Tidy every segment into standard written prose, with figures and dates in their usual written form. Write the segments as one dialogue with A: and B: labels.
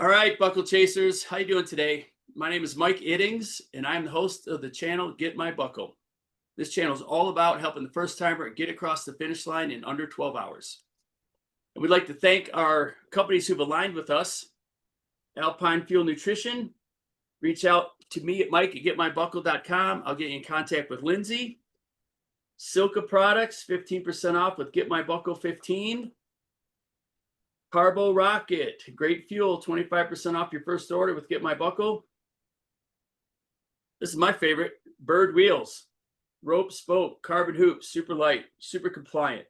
A: All right, Buckle Chasers, how you doing today? My name is Mike Iddings, and I'm the host of the channel Get My Buckle. This channel is all about helping the first timer get across the finish line in under 12 hours. And we'd like to thank our companies who've aligned with us. Alpine Fuel Nutrition, reach out to me at Mike at getmybuckle.com. I'll get you in contact with Lindsay. Silka Products, 15% off with Get My Buckle 15. Carbo Rocket, great fuel, 25% off your first order with Get My Buckle. This is my favorite, Bird Wheels, rope, spoke, carbon hoops, super light, super compliant,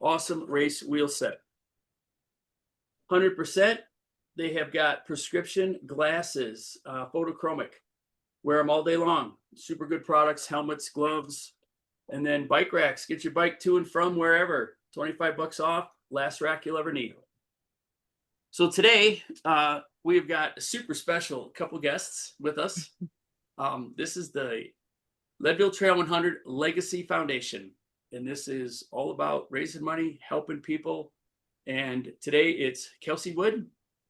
A: awesome race wheel set. 100%, they have got prescription glasses, photochromic, wear them all day long, super good products, helmets, gloves, and then bike racks, get your bike to and from wherever, 25 bucks off, last rack you'll ever need. So today, we've got a super special couple guests with us. This is the Leadville Trail 100 Legacy Foundation, and this is all about raising money, helping people. And today it's Kelsey Wood,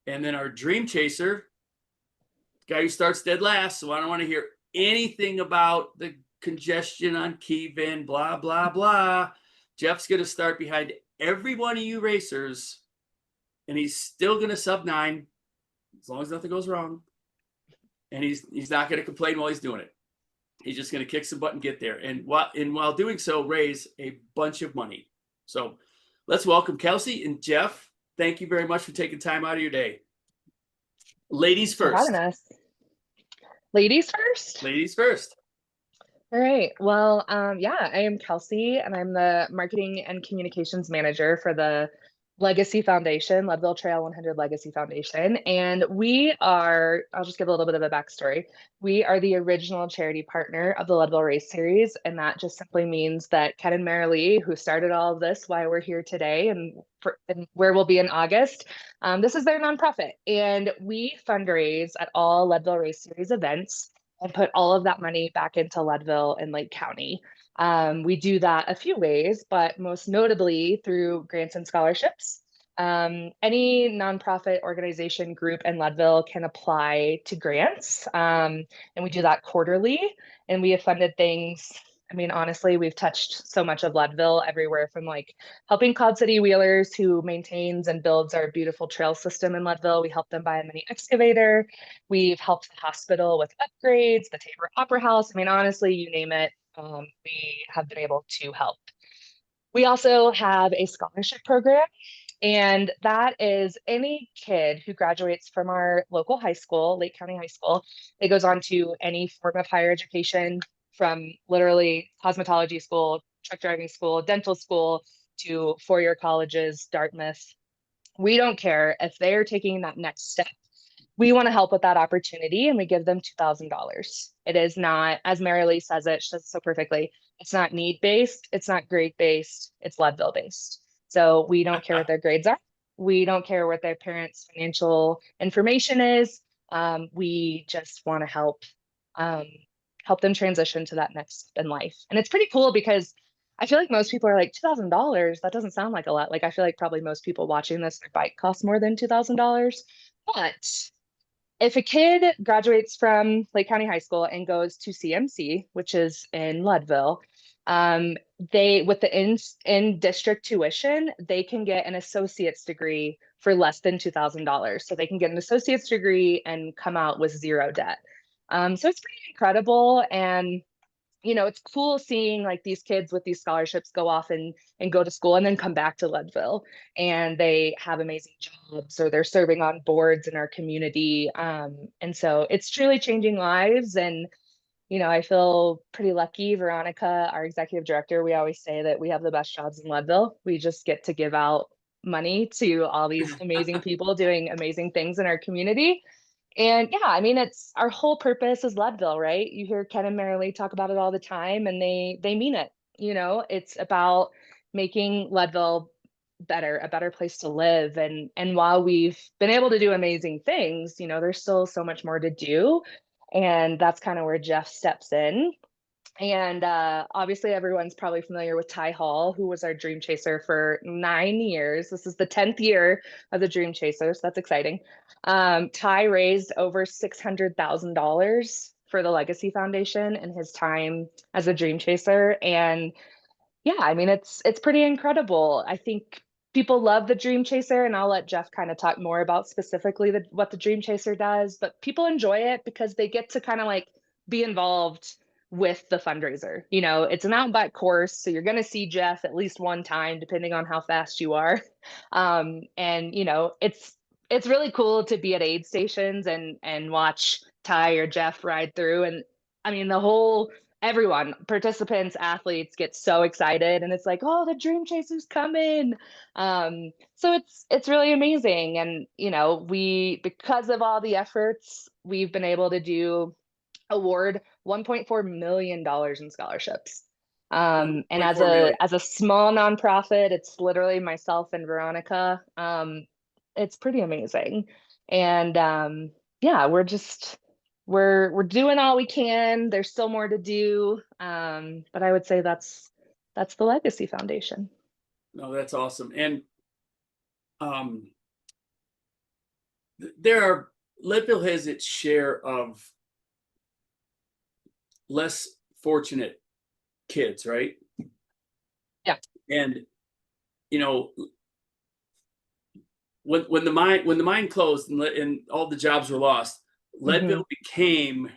A: and then our dream chaser, the guy who starts dead last. So I don't want to hear anything about the congestion on Kevin, blah, blah, blah. Jeff's going to start behind every one of you racers, and he's still going to sub 9 as long as nothing goes wrong. And he's not going to complain while he's doing it. He's just going to kick some butt and get there. And while doing so, raise a bunch of money. So let's welcome Kelsey and Jeff. Thank you very much for taking time out of your day. Ladies
B: For
A: first.
B: having us. Ladies first?
A: Ladies first.
B: All right. Well, yeah, I am Kelsey, and I'm the marketing and communications manager for the Legacy Foundation, Leadville Trail 100 Legacy Foundation. And we are, I'll just give a little bit of a backstory. We are the original charity partner of the Leadville Race Series. And that just simply means that Ken and Marilee, who started all of this, why we're here today and where we'll be in August, this is their nonprofit. And we fundraise at all Leadville Race Series events and put all of that money back into Leadville and Lake County. We do that a few ways, but most notably through grants and scholarships. Any nonprofit organization group in Leadville can apply to grants, and we do that quarterly. And we have funded things. I mean, honestly, we've touched so much of Leadville, everywhere from like helping Cloud City Wheelers, who maintains and builds our beautiful trail system in Leadville. We help them buy a mini excavator. We've helped the hospital with upgrades, the Tabor Opera House. I mean, honestly, you name it, we have been able to help. We also have a scholarship program, and that is any kid who graduates from our local high school, Lake County High School. It goes on to any form of higher education, from literally cosmetology school, truck driving school, dental school, to four-year colleges, Dartmouth. We don't care if they're taking that next step. We want to help with that opportunity, and we give them $2,000. It is not, as Marilee says it, she says it so perfectly, it's not need-based, it's not grade-based, it's Leadville-based. So we don't care what their grades are. We don't care what their parents' financial information is. We just want to help them transition to that next step in life. And it's pretty cool because I feel like most people are like, $2,000, that doesn't sound like a lot. Like, I feel like probably most people watching this, their bike costs more than $2,000. But if a kid graduates from Lake County High School and goes to CMC, which is in Leadville, they, with the in district tuition, they can get an associate's degree for less than $2,000. So they can get an associate's degree and come out with zero debt. So it's pretty incredible. And it's cool seeing like these kids with these scholarships go off and go to school and then come back to Leadville, and they have amazing jobs, or they're serving on boards in our community. And so it's truly changing lives. And, I feel pretty lucky. Veronica, our executive director, we always say that we have the best jobs in Leadville. We just get to give out money to all these amazing people doing amazing things in our community. And yeah, I mean, it's our whole purpose is Leadville, right? You hear Ken and Marilee talk about it all the time, and they mean it. It's about making Leadville better, a better place to live. And while we've been able to do amazing things, there's still so much more to do. And that's kind of where Jeff steps in. And obviously, everyone's probably familiar with Ty Hall, who was our Dream Chaser for 9 years. This is the 10th year of the Dream Chaser, so that's exciting. Ty raised over $600,000 for the Legacy Foundation in his time as a Dream Chaser. And yeah, I mean, it's pretty incredible. I think people love the Dream Chaser, and I'll let Jeff kind of talk more about specifically what the Dream Chaser does, but people enjoy it because they get to kind of like be involved with the fundraiser. You know, it's an out back course, so you're going to see Jeff at least one time, depending on how fast you are. And you know, it's really cool to be at aid stations and watch Ty or Jeff ride through. And I mean, the whole everyone, participants, athletes get so excited, and it's like, oh, the Dream Chaser's coming. So it's really amazing. And you know, we, because of all the efforts, we've been able to award $1.4 million in scholarships. And as
A: 1.4 million.
B: a small nonprofit, it's literally myself and Veronica. It's pretty amazing. And yeah, we're doing all we can. There's still more to do. But I would say that's the Legacy Foundation.
A: No, that's awesome. And um, there are Leadville has its share of less fortunate kids, right?
B: Yeah.
A: And you know, when the mine closed and all the jobs were lost,
B: Hmm.
A: Leadville became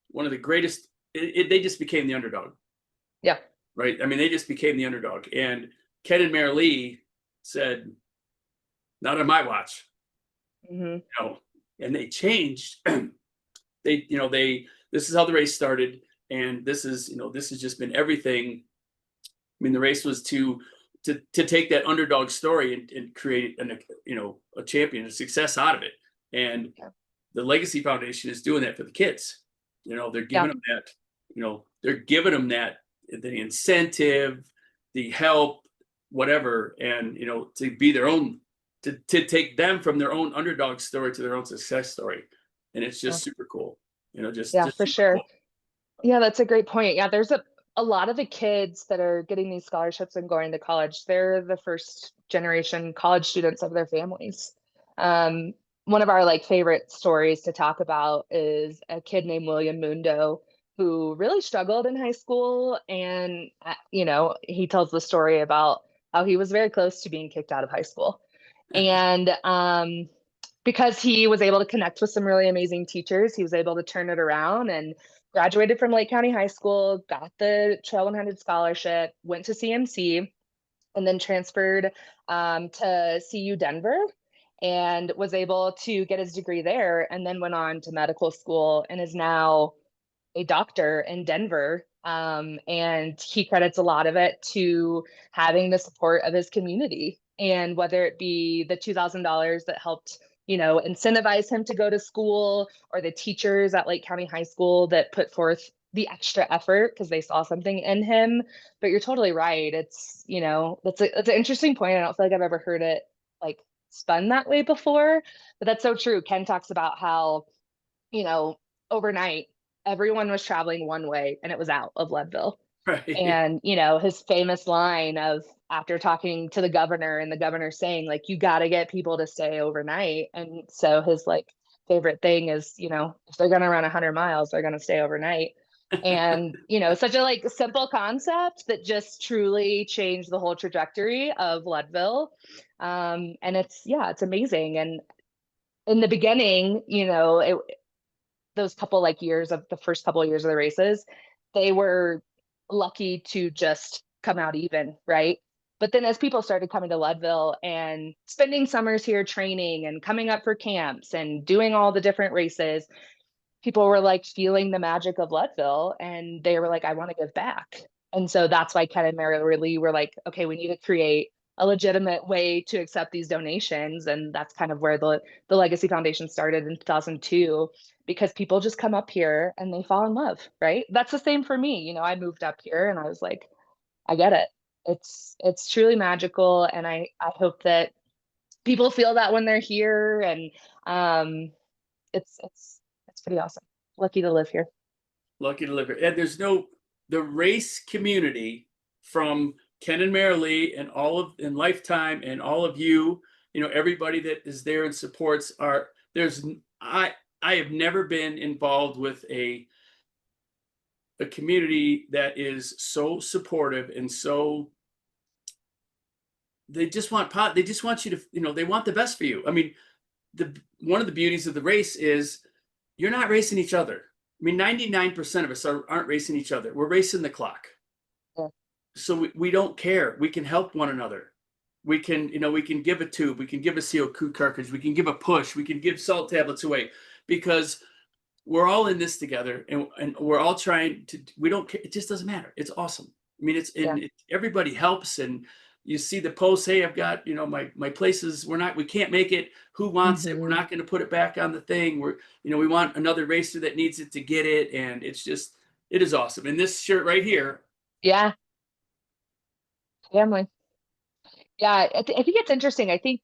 A: one of the greatest. They just became the underdog,
B: Yeah.
A: right? I mean, they just became the underdog. And Ken and Mary Lee said, "Not on my watch,"
B: Hmm.
A: you know. And they changed. They this is how the race started, and this has just been everything. I mean, the race was to take that underdog story and create a champion, a success out of it. And
B: Yeah.
A: the Legacy Foundation is doing that for the kids. They're
B: Yeah.
A: giving them that. They're giving them that, the incentive, the help, whatever, and to be their own, to take them from their own underdog story to their own success story, and it's
B: Yeah.
A: just super cool.
B: Yeah,
A: Just
B: for
A: super
B: sure.
A: cool.
B: Yeah, that's a great point. Yeah, there's a lot of the kids that are getting these scholarships and going to college. They're the first generation college students of their families. Um, One of our like favorite stories to talk about is a kid named William Mundo who really struggled in high school, and you know, he tells the story about how he was very close to being kicked out of high school. And because he was able to connect with some really amazing teachers, he was able to turn it around and graduated from Lake County High School, got the Trail 100 scholarship, went to CMC, and then transferred to CU Denver and was able to get his degree there, and then went on to medical school and is now a doctor in Denver. And he credits a lot of it to having the support of his community. And whether it be the $2,000 that helped, you know, incentivize him to go to school, or the teachers at Lake County High School that put forth the extra effort because they saw something in him. But you're totally right. It's, you know, that's an interesting point. I don't feel like I've ever heard it like spun that way before, but that's so true. Ken talks about how, you know, overnight, everyone was traveling one way and it was out of Leadville.
A: Right.
B: And, you know, his famous line of after talking to the governor and the governor saying, like, you got to get people to stay overnight. And so his like favorite thing is, you know, if they're going to run 100 miles, they're going to stay overnight. And, you know, such a like simple concept that just truly changed the whole trajectory of Leadville. And it's, yeah, it's amazing. And in the beginning, you know, those couple like years of the first couple of years of the races, they were lucky to just come out even, right? But then as people started coming to Leadville and spending summers here training and coming up for camps and doing all the different races, people were like feeling the magic of Leadville, and they were like, I want to give back. And so that's why Ken and Mary Lee were like, okay, we need to create a legitimate way to accept these donations. And that's kind of where the Legacy Foundation started in 2002, because people just come up here and they fall in love, right? That's the same for me. You know, I moved up here and I was like, I get it. It's truly magical. And I hope that people feel that when they're here. And um it's pretty awesome. Lucky to live here.
A: Lucky to live here. And the race community from Ken and Marilee and and Lifetime and all of you, everybody that is there and supports I have never been involved with a community that is so supportive and so they just want you to, they want the best for you. I mean, one of the beauties of the race is you're not racing each other. I mean, 99% of us aren't racing each other. We're racing the clock.
B: Yeah.
A: So we don't care. We can help one another. We can give a tube. We can give a CO2 cartridge. We can give a push. We can give salt tablets away because we're all in this together and we're all trying to, we don't care. It just doesn't matter. It's awesome. I mean, everybody helps and you see the posts, hey, I've got, my places, we can't make it. Who wants it? We're not going to put it back on the thing. We want another racer that needs it to get it. And it is awesome. And this shirt right here.
B: Yeah. Family. Yeah. I think it's interesting. I think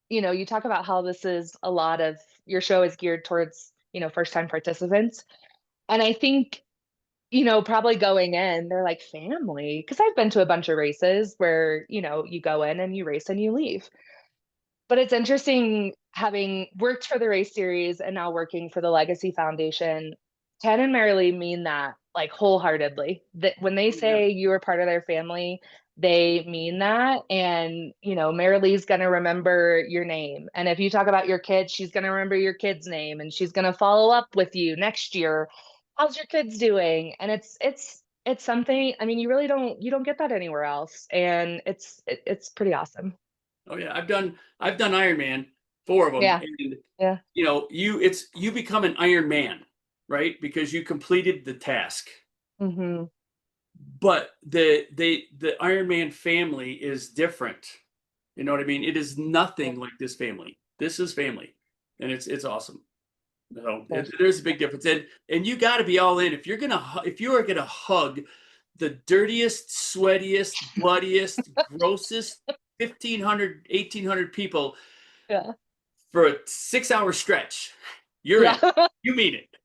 B: you talk about how this is a lot of your show is geared towards, first time participants. And I think, probably going in, they're like family. Because I've been to a bunch of races where, you go in and you race and you leave. But it's interesting having worked for the race series and now working for the Legacy Foundation. Ken and Marilee mean that like wholeheartedly. That when they say you are part of their family, they mean that. And Marilee's gonna remember your name. And if you talk about your kid, she's gonna remember your kid's name and she's gonna follow up with you next year. How's your kids doing? And it's something, I mean, you don't get that anywhere else. And it's pretty awesome.
A: Oh yeah, I've done Ironman, 4 of them,
B: Yeah.
A: and
B: Yeah.
A: you become an Iron Man, right? Because you completed the task.
B: Mm-hmm.
A: But the Iron Man family is different. You know what I mean? It is nothing like this family. This is family, and it's awesome. There's a big difference, and you got to be all in if you are gonna hug the dirtiest, sweatiest, bloodiest, grossest 1,500, 1,800 people
B: Yeah.
A: for a 6-hour stretch. You're in.
B: Yeah.
A: You mean it.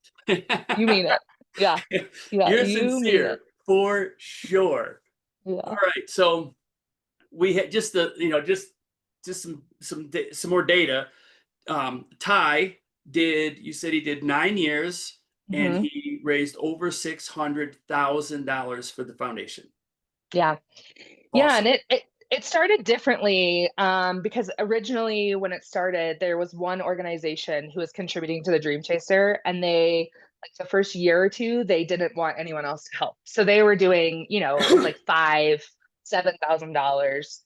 B: You mean it. Yeah. Yeah.
A: You're
B: You mean it.
A: sincere for sure.
B: Yeah.
A: All right, so we had just some more data. Ty you said he did 9 years and
B: Mm-hmm.
A: he raised over $600,000 for the foundation.
B: Yeah. Yeah.
A: Awesome.
B: And it started differently because originally when it started, there was one organization who was contributing to the Dream Chaser, and they like the first year or two, they didn't want anyone else to help. So they were doing, it was like $7,000.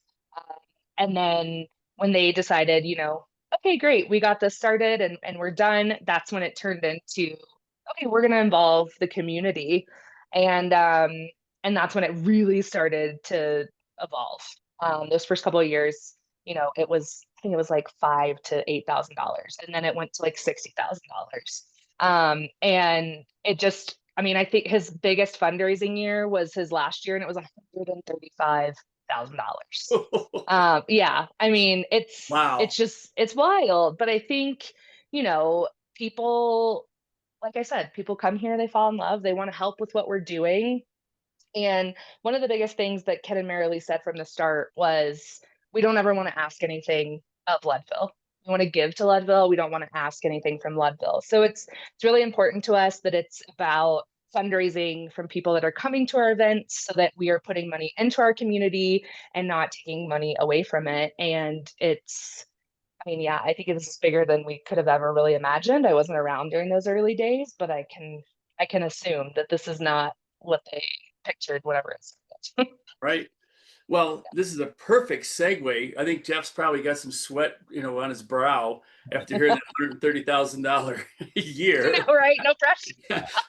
B: And then when they decided, okay, great, we got this started and we're done, that's when it turned into, okay, we're going to involve the community. And that's when it really started to evolve. Those first couple of years, I think it was like $5,000 to $8,000, and then it went to like $60,000. And it just, I mean, I think his biggest fundraising year was his last year, and it was $135,000. Yeah, I mean,
A: Wow.
B: it's wild, but I think, people, like I said, people come here, they fall in love, they want to help with what we're doing. And one of the biggest things that Ken and Marilee said from the start was, we don't ever want to ask anything of Leadville. We want to give to Leadville. We don't want to ask anything from Leadville. So it's really important to us that it's about fundraising from people that are coming to our events so that we are putting money into our community and not taking money away from it. And I mean, yeah, I think it's bigger than we could have ever really imagined. I wasn't around during those early days, but I can assume that this is not what they pictured, whatever it's.
A: Right. Well, this is a perfect segue. I think Jeff's probably got some sweat, on his brow after hearing that $130,000 a year.
B: Right? No pressure.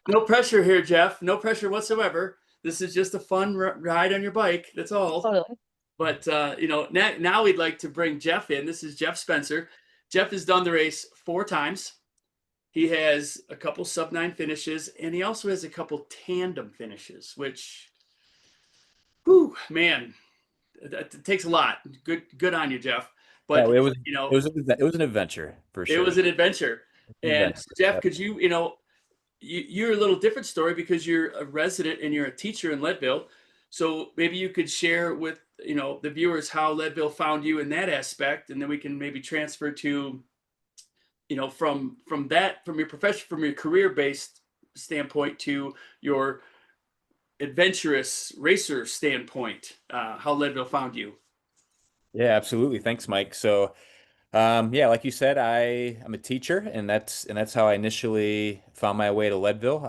A: No pressure here, Jeff. No pressure whatsoever. This is just a fun ride on your bike. That's all.
B: Totally.
A: But now we'd like to bring Jeff in. This is Jeff Spencer. Jeff has done the race 4 times. He has a couple sub-9 finishes, and he also has a couple tandem finishes, which, whew, man, it takes a lot. Good on you, Jeff. But
C: Yeah, it was an adventure for sure.
A: it was an adventure. And
C: Adventure.
A: Jeff,
C: Yep.
A: could you, you're a little different story because you're a resident and you're a teacher in Leadville. So maybe you could share with the viewers how Leadville found you in that aspect, and then we can maybe transfer to from your profession, from your career based standpoint to your adventurous racer standpoint, how Leadville found you.
C: Yeah, absolutely. Thanks, Mike. So, yeah, like you said, I'm a teacher, and that's how I initially found my way to Leadville.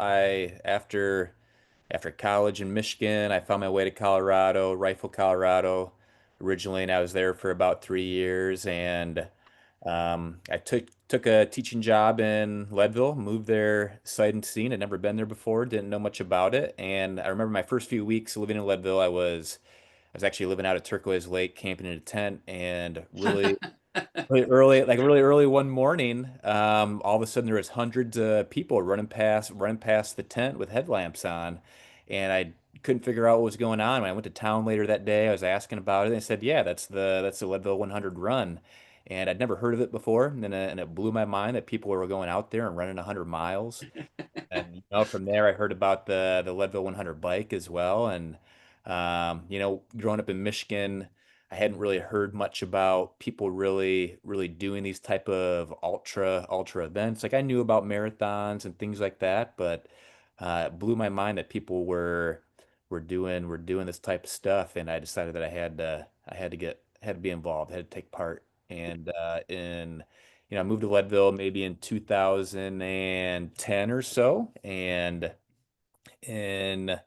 C: After college in Michigan, I found my way to Colorado, Rifle, Colorado, originally, and I was there for about 3 years. And I took a teaching job in Leadville, moved there sight unseen. I'd never been there before, didn't know much about it. And I remember my first few weeks living in Leadville, I was actually living out at Turquoise Lake, camping in a tent, and really early one morning, all of a sudden there was hundreds of people running past the tent with headlamps on, and I couldn't figure out what was going on. When I went to town later that day, I was asking about it, and they said, "Yeah, that's the Leadville 100 run," and I'd never heard of it before, and it blew my mind that people were going out there and running 100 miles. And from there, I heard about the Leadville 100 bike as well. And growing up in Michigan, I hadn't really heard much about people really doing these type of ultra events. Like I knew about marathons and things like that, but it blew my mind that people were doing this type of stuff. And I decided that I had to be involved, had to take part. And I moved to Leadville maybe in 2010 or so, and in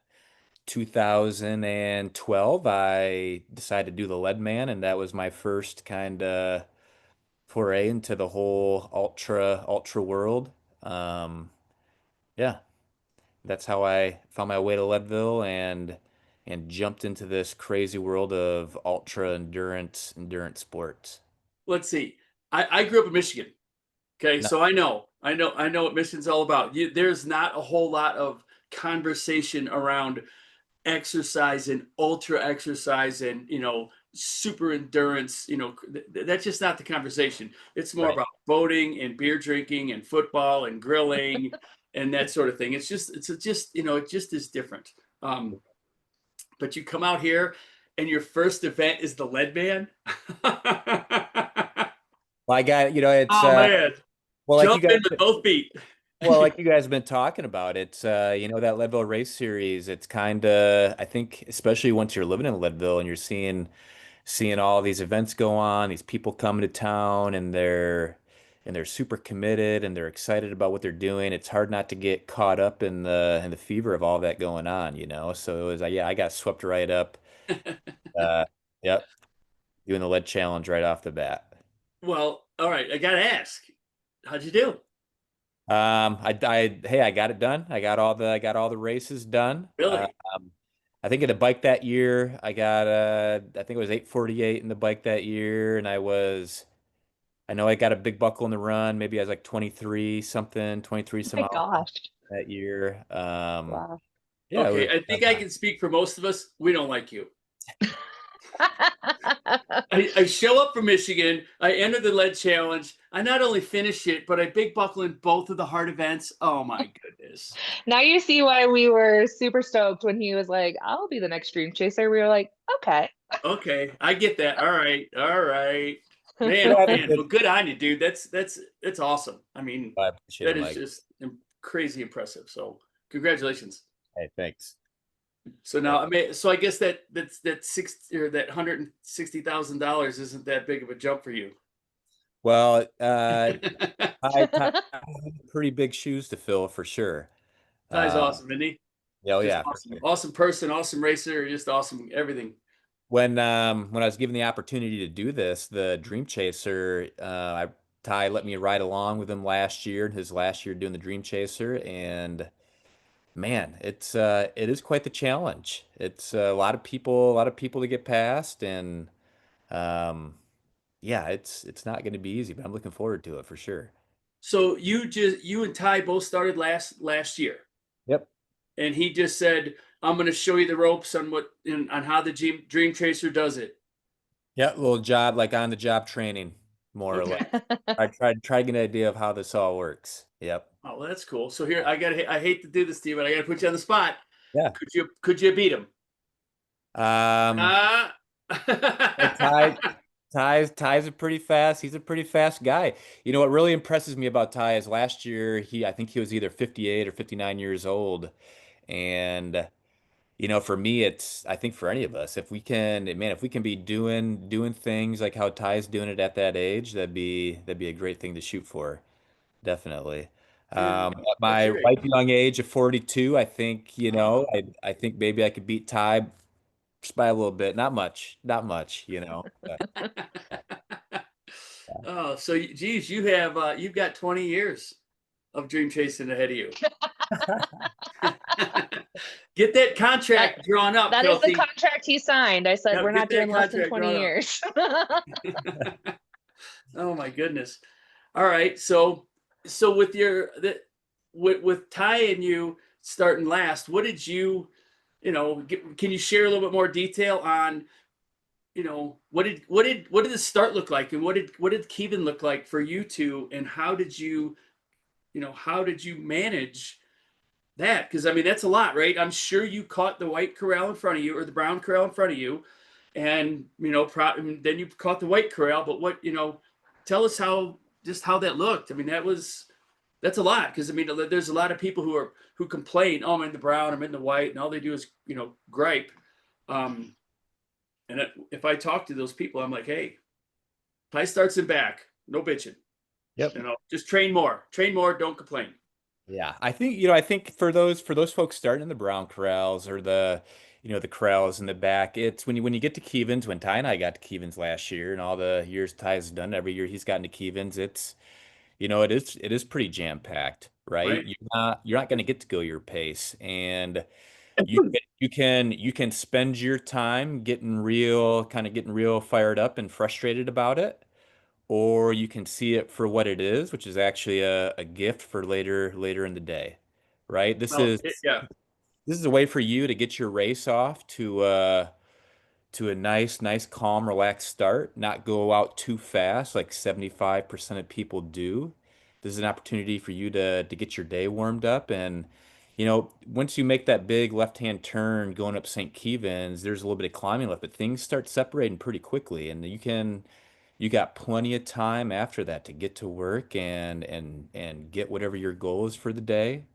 C: 2012, I decided to do the Lead Man, and that was my first kind of foray into the whole ultra world. Um, yeah, that's how I found my way to Leadville and jumped into this crazy world of ultra endurance sports.
A: Let's see. I grew up in Michigan. Okay,
C: No,
A: so I know what Michigan's all about. There's not a whole lot of conversation around exercise and ultra exercise and super endurance. That's just not the conversation. It's more
C: right.
A: about boating and beer drinking and football and grilling and that sort of thing. It just is different. Um, but you come out here and your first event is the Lead Man.
C: Well, I got, it's
A: Oh man,
C: well, like you
A: jump
C: guys
A: into both feet.
C: Well, like you guys have been talking about, it's that Leadville race series. It's kind of, I think, especially once you're living in Leadville and you're seeing all these events go on, these people coming to town, and they're super committed and they're excited about what they're doing. It's hard not to get caught up in the fever of all that going on. So it was, yeah, I got swept right up. Uh, yep, doing the lead challenge right off the bat.
A: Well, all right, I gotta ask, how'd you do?
C: Hey, I got it done. I got all the races done.
A: Really?
C: I think in the bike that year, I think it was 8:48 in the bike that year, and I know I got a big buckle in the run. Maybe I was like 23 something, 23
B: Oh
C: some
B: my
C: odd
B: gosh.
C: that year.
B: Wow.
C: Yeah, it
A: Okay,
C: was,
A: I think I can speak for most of us. We don't like you. I show up from Michigan. I enter the lead challenge. I not only finish it, but I big buckle in both of the hard events. Oh my goodness.
B: Now you see why we were super stoked when he was like, I'll be the next dream chaser. We were like, okay.
A: Okay, I get that. All right, all right. Man,
C: we
A: oh
C: have a
A: man.
C: good.
A: Well, good on you, dude. That's awesome. I mean,
C: I appreciate
A: that
C: it,
A: is
C: Mike.
A: just crazy impressive. So, congratulations.
C: Hey, thanks.
A: So
C: Yeah.
A: now, so I guess that six or that $160,000 isn't that big of a jump for you.
C: Well, I pretty big shoes to fill for sure.
A: Ty's
C: Um,
A: awesome, isn't he?
C: yeah, oh
A: Just
C: yeah, for
A: awesome,
C: sure.
A: awesome person, awesome racer, just awesome everything.
C: When I was given the opportunity to do this, the Dream Chaser, Ty let me ride along with him last year, his last year doing the Dream Chaser, and man, it is quite the challenge. It's a lot of people to get past, and um, yeah, it's not going to be easy, but I'm looking forward to it for sure.
A: So you and Ty both started last year,
C: Yep.
A: and he just said, "I'm going to show you the ropes on on how the Dream Tracer does it."
C: Yeah, little job like on the job training more or less.
A: Okay.
C: I tried to get an idea of how this all works. Yep.
A: Oh, well, that's cool. So here I hate to do this to you, but I gotta put you on the spot.
C: Yeah.
A: Could you beat him?
C: Um,
A: Uh
C: and Ty's a pretty fast. He's a pretty fast guy. You know what really impresses me about Ty is last year I think he was either 58 or 59 years old, and for me, I think for any of us, if we can be doing things like how Ty's doing it at that age, that'd be a great thing to shoot for. Definitely.
A: yeah,
C: At
A: that's
C: my
A: great.
C: ripe young age of 42, I think,
A: Uh,
C: I think maybe I could beat Ty just by a little bit. Not much, but
A: oh, so geez, you've got 20 years of dream chasing ahead of you. Get that
B: That
A: contract drawn up,
B: that is the
A: Kelsey.
B: contract he signed. I said,
A: Yeah,
B: we're
A: get
B: not doing
A: that
B: less than
A: contract
B: 20
A: drawn up.
B: years.
A: Oh my goodness. All right. So with with Ty and you starting last, what did can you share a little bit more detail on, what did the start look like, and what did Kevin look like for you two, and how did you manage that? Because I mean that's a lot, right? I'm sure you caught the white corral in front of you or the brown corral in front of you, and and then you caught the white corral. But tell us how that looked. I mean that's a lot, because I mean there's a lot of people who complain, oh, I'm in the brown, I'm in the white, and all they do is gripe. Um, and if I talk to those people, I'm like, hey, Ty starts in back, no bitching.
C: Yep.
A: Just train more, don't complain.
C: Yeah, I think for those folks starting in the brown corrals or the corrals in the back, it's when you get to Keevans, when Ty and I got to Keevans last year, and all the years Ty's done, every year he's gotten to Keevans, it is pretty jam packed, right?
A: Right.
C: You're not going to get to go your pace, and you can spend your time getting real fired up and frustrated about it, or you can see it for what it is, which is actually a gift for later in the day, right? This
A: Well,
C: is
A: yeah.
C: this is a way for you to get your race off to a nice, calm, relaxed start, not go out too fast like 75% of people do. This is an opportunity for you to get your day warmed up. And, once you make that big left-hand turn going up St. Kevin's, there's a little bit of climbing left, but things start separating pretty quickly. And you got plenty of time after that to get to work and get whatever your goal is for the day.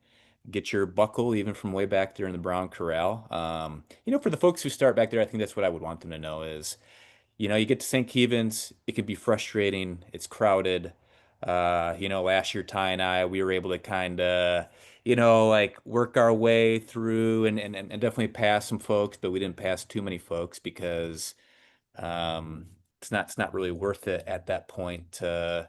C: Get your buckle even from way back there in the Brown Corral. For the folks who start back there, I think that's what I would want them to know is, you get to St. Kevin's, it can be frustrating. It's crowded. Last year, Ty and I, we were able to kind of, like work our way through and definitely pass some folks, but we didn't pass too many folks because um, it's not really worth it at that point to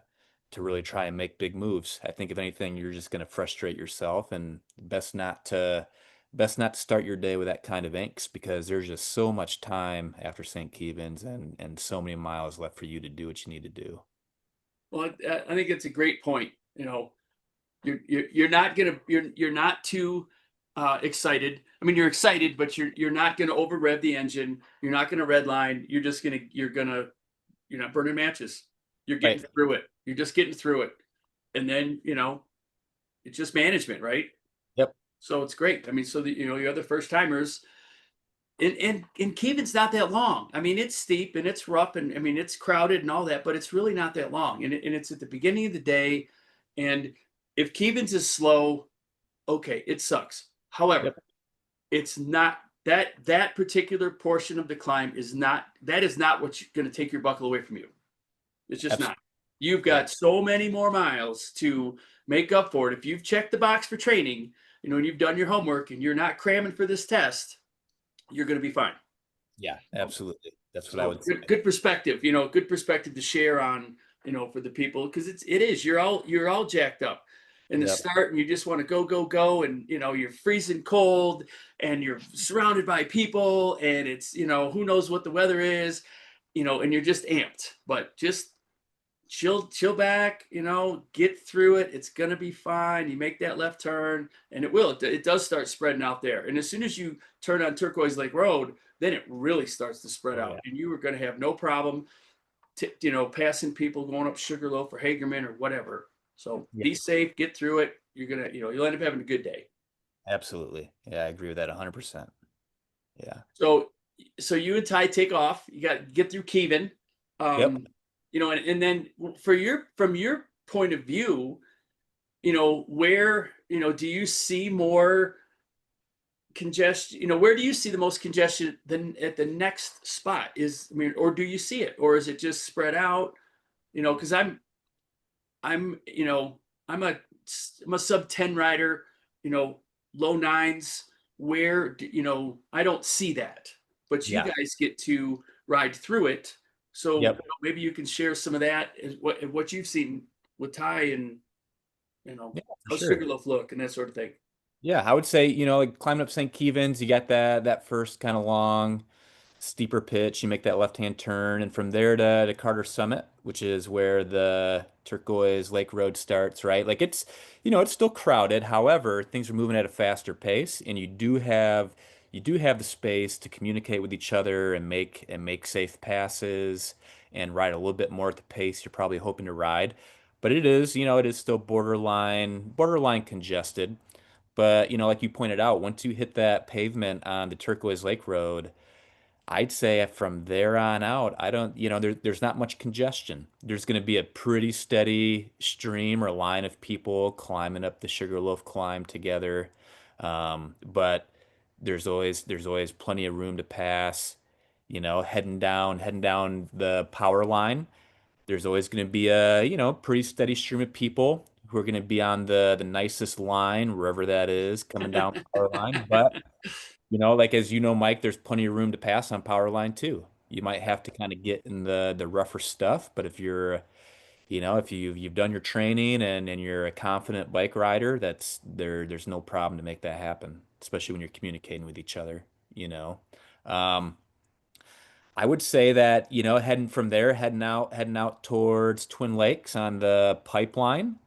C: really try and make big moves. I think if anything, you're just going to frustrate yourself, and best not to start your day with that kind of angst, because there's just so much time after St. Kevin's and so many miles left for you to do what you need to do.
A: Well, I think it's a great point. You're not gonna you're not too excited. I mean, you're excited, but you're not gonna over rev the engine. You're not gonna red line. You're not burning matches. You're getting
C: Right.
A: through it. You're just getting through it, and then it's just management, right?
C: Yep.
A: So it's great. I mean, so your other first timers, and Kevin's not that long. I mean, it's steep and it's rough, and I mean it's crowded and all that, but it's really not that long, and it's at the beginning of the day. And if Kevin's is slow, okay, it sucks. However,
C: Yep.
A: it's not that particular portion of the climb is not what's going to take your buckle away from you. It's just
C: Absolutely.
A: not. You've
C: Yeah.
A: got so many more miles to make up for it. If you've checked the box for training, and you've done your homework and you're not cramming for this test, you're going to be fine.
C: Yeah, absolutely. That's what I
A: So
C: would say.
A: good perspective, good perspective to share on, for the people, because you're all jacked up in the
C: Yep.
A: start, and you just want to go, go, go. And, you're freezing cold and you're surrounded by people, and it's, who knows what the weather is, and you're just amped, but just chill back, get through it. It's going to be fine. You make that left turn, and it does start spreading out there. And as soon as you turn on Turquoise Lake Road, then it really starts to spread
C: Oh
A: out,
C: yeah.
A: and you are going to have no problem. passing people going up Sugarloaf or Hagerman or whatever. So
C: Yeah,
A: be safe, get through it. You're gonna, you'll end up having a good day.
C: absolutely. Yeah, I agree with that 100%. Yeah.
A: So, you and Ty take off. You got to get through Kevin.
C: Yep.
A: And then from your point of view, where, do you see more congestion? Where do you see the most congestion then at the next spot or do you see it, or is it just spread out? Because I'm, I'm a I'm a sub 10 rider, low nines, where I don't see that, but you
C: Yeah.
A: guys get to ride through it. So
C: Yep.
A: maybe you can share some of that as what you've seen with Ty, and
C: Yeah, for
A: how
C: sure.
A: Sugarloaf look and that sort of thing.
C: Yeah, I would say, like climbing up St. Kevin's, you got that first kind of long, steeper pitch. You make that left-hand turn, and from there to Carter Summit, which is where the Turquoise Lake Road starts, right? Like it's still crowded. However, things are moving at a faster pace, and you do have the space to communicate with each other and make safe passes and ride a little bit more at the pace you're probably hoping to ride. But it is still borderline congested. But, like you pointed out, once you hit that pavement on the Turquoise Lake Road, I'd say from there on out, I don't, there's not much congestion. There's going to be a pretty steady stream or line of people climbing up the Sugarloaf climb together. But there's always plenty of room to pass, heading down the power line. There's always going to be a, pretty steady stream of people who are going to be on the nicest line, wherever that is, coming down the power line. But, like as you know, Mike, there's plenty of room to pass on power line too. You might have to kind of get in the rougher stuff, but if you've done your training and you're a confident bike rider, there's no problem to make that happen, especially when you're communicating with each other, you know. Um, I would say that, heading from there, heading out towards Twin Lakes on the pipeline.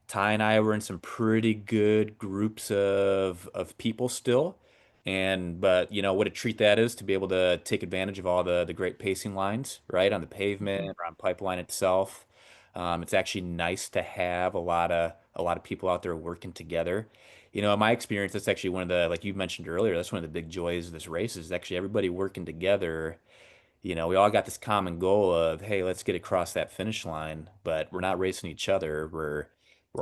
C: Ty and I were in some pretty good groups of people still. But what a treat that is to be able to take advantage of all the great pacing lines, right, on the pavement
A: Mhm.
C: or on pipeline itself. It's actually nice to have a lot of people out there working together. In my experience, that's actually one of the, like you mentioned earlier, that's one of the big joys of this race is actually everybody working together. We all got this common goal of, hey, let's get across that finish line, but we're not racing each other. We're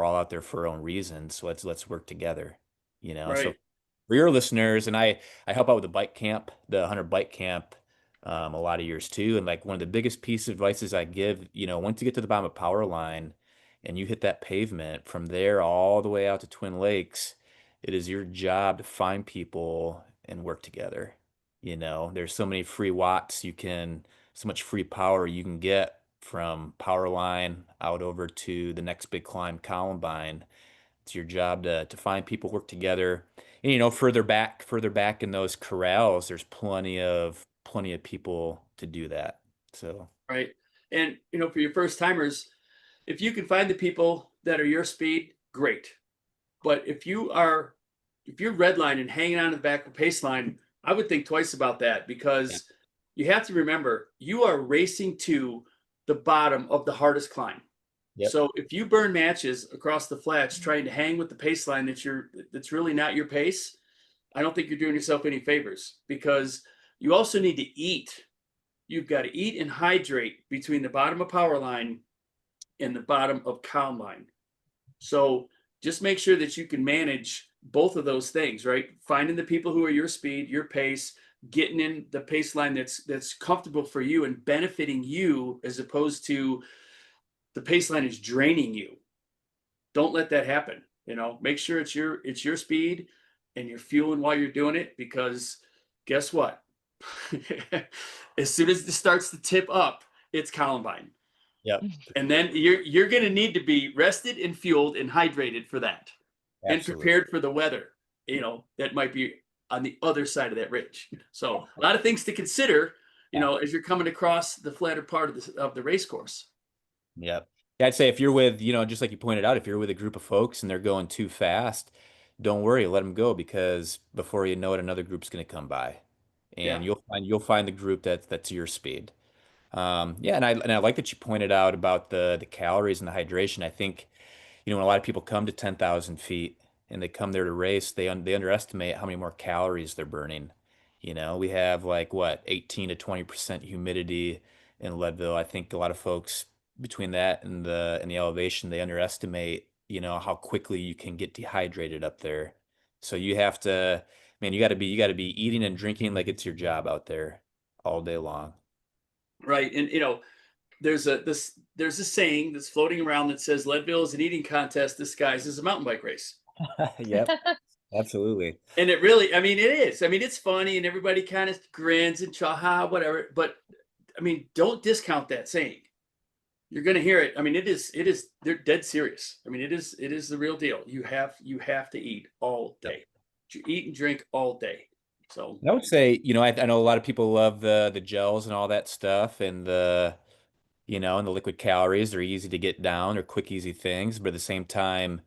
C: all out there for our own reasons. So let's work together. So
A: Right.
C: for your listeners, and I help out with the bike camp, the 100 bike camp, a lot of years too. And like one of the biggest piece of advices I give, once you get to the bottom of power line and you hit that pavement from there all the way out to Twin Lakes, it is your job to find people and work together. There's so many free watts so much free power you can get from power line out over to the next big climb, Columbine. It's your job to find people, work together. And further back in those corrals, there's plenty of people to do that. So,
A: Right. And for your first timers, if you can find the people that are your speed, great. But if you're redlining, hanging on to the back of the pace line, I would think twice about that,
C: yeah.
A: because you have to remember you are racing to the bottom of the hardest climb.
C: Yep.
A: So if you burn matches across the flats trying to hang with the pace line that's really not your pace, I don't think you're doing yourself any favors, because you also need to eat. You've got to eat and hydrate between the bottom of power line and the bottom of combine. So just make sure that you can manage both of those things, right? Finding the people who are your speed, your pace, getting in the pace line that's comfortable for you and benefiting you, as opposed to the pace line is draining you. Don't let that happen. Make sure it's your speed and you're fueling while you're doing it, because guess what? As soon as it starts to tip up, it's Columbine.
C: Yep. For
A: And
C: sure.
A: then you're going to need to be rested and fueled and hydrated for that, and
C: Absolutely.
A: prepared for the weather, that might be on the other side of that ridge. So a lot of things to consider,
C: Yeah.
A: as you're coming across the flatter part of the race course.
C: Yep. Yeah, I'd say if you're with, just like you pointed out, if you're with a group of folks and they're going too fast, don't worry, let them go because before you know it, another group's going to come by,
A: Yeah.
C: and you'll find the group that's your speed. Yeah, and I like that you pointed out about the calories and the hydration. I think, when a lot of people come to 10,000 feet and they come there to race, they underestimate how many more calories they're burning. We have like what, 18 to 20% humidity in Leadville. I think a lot of folks between that and the elevation, they underestimate, how quickly you can get dehydrated up there. So you have to, man, you got to be eating and drinking like it's your job out there all day long.
A: Right. And there's a saying that's floating around that says Leadville is an eating contest disguised as a mountain bike race.
C: Yep, absolutely.
A: And it really, I mean, it is. I mean, it's funny and everybody kind of grins and ha, whatever. But I mean, don't discount that saying. You're going to hear it. I mean, they're dead serious. I mean, it is the real deal. You have to eat all day. You eat and drink all day. So,
C: I would say, I know a lot of people love the gels and all that stuff and the liquid calories. They're easy to get down. They're quick, easy things. But at the same time,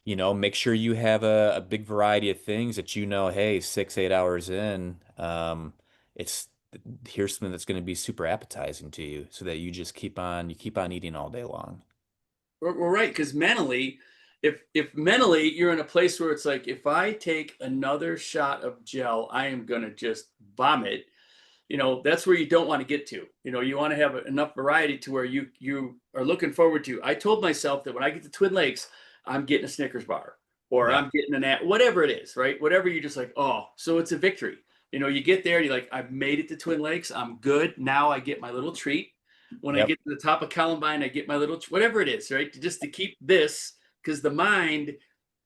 C: make sure you have a big variety of things that hey, 6, 8 hours in, it's here's something that's going to be super appetizing to you so that you keep on eating all day long.
A: we're right. Because mentally, if mentally you're in a place where it's like, if I take another shot of gel, I am going to just vomit. That's where you don't want to get to. You want to have enough variety to where you are looking forward to. I told myself that when I get to Twin Lakes, I'm getting a Snickers bar or
C: Yeah.
A: I'm getting whatever it is, right? Whatever you're just like, oh, so it's a victory. You get there and you're like, I've made it to Twin Lakes. I'm good. Now I get my little treat. When I
C: Yep.
A: get to the top of Columbine, I get my little whatever it is, right? Just to keep this, because the mind,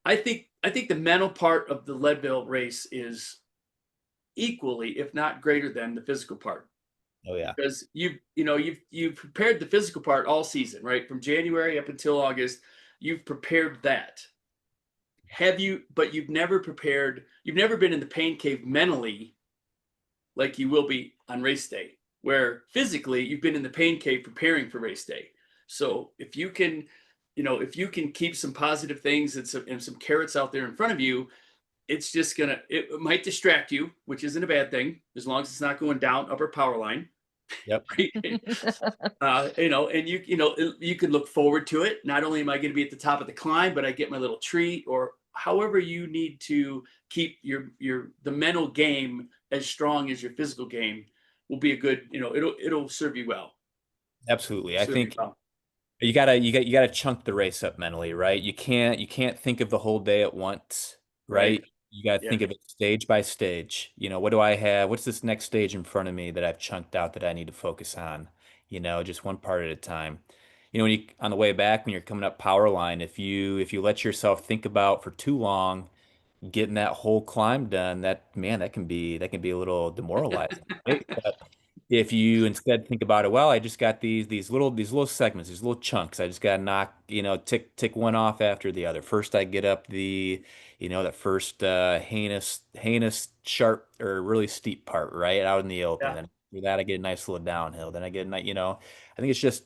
A: I think the mental part of the Leadville race is equally, if not greater than the physical part,
C: Oh yeah.
A: because you've prepared the physical part all season, right? From January up until August, you've prepared that. Have you? But you've never prepared. You've never been in the pain cave mentally like you will be on race day, where physically you've been in the pain cave preparing for race day. So if you can keep some positive things and some carrots out there in front of you, it might distract you, which isn't a bad thing, as long as it's not going down upper power line.
C: Yep.
A: Right? And you can look forward to it. Not only am I going to be at the top of the climb, but I get my little treat, or however you need to keep the mental game as strong as your physical game will be a good, it'll serve you well.
C: Absolutely. I
A: Serve you
C: think
A: well.
C: you gotta chunk the race up mentally, right? You can't think of the whole day at once,
A: Right.
C: right? You gotta
A: Yeah.
C: think of it stage by stage. What do I have? What's this next stage in front of me that I've chunked out that I need to focus on? Just one part at a time. When you on the way back when you're coming up power line, if you let yourself think about for too long getting that whole climb done, that can be a little demoralizing, right? If you instead think about it, well, I just got these little segments, these little chunks. I just got to knock, tick one off after the other. First, I get up that first heinous, sharp or really steep part, right out in the open.
A: Yeah.
C: Then after that, I get a nice little downhill. Then I get a nice, I think it's just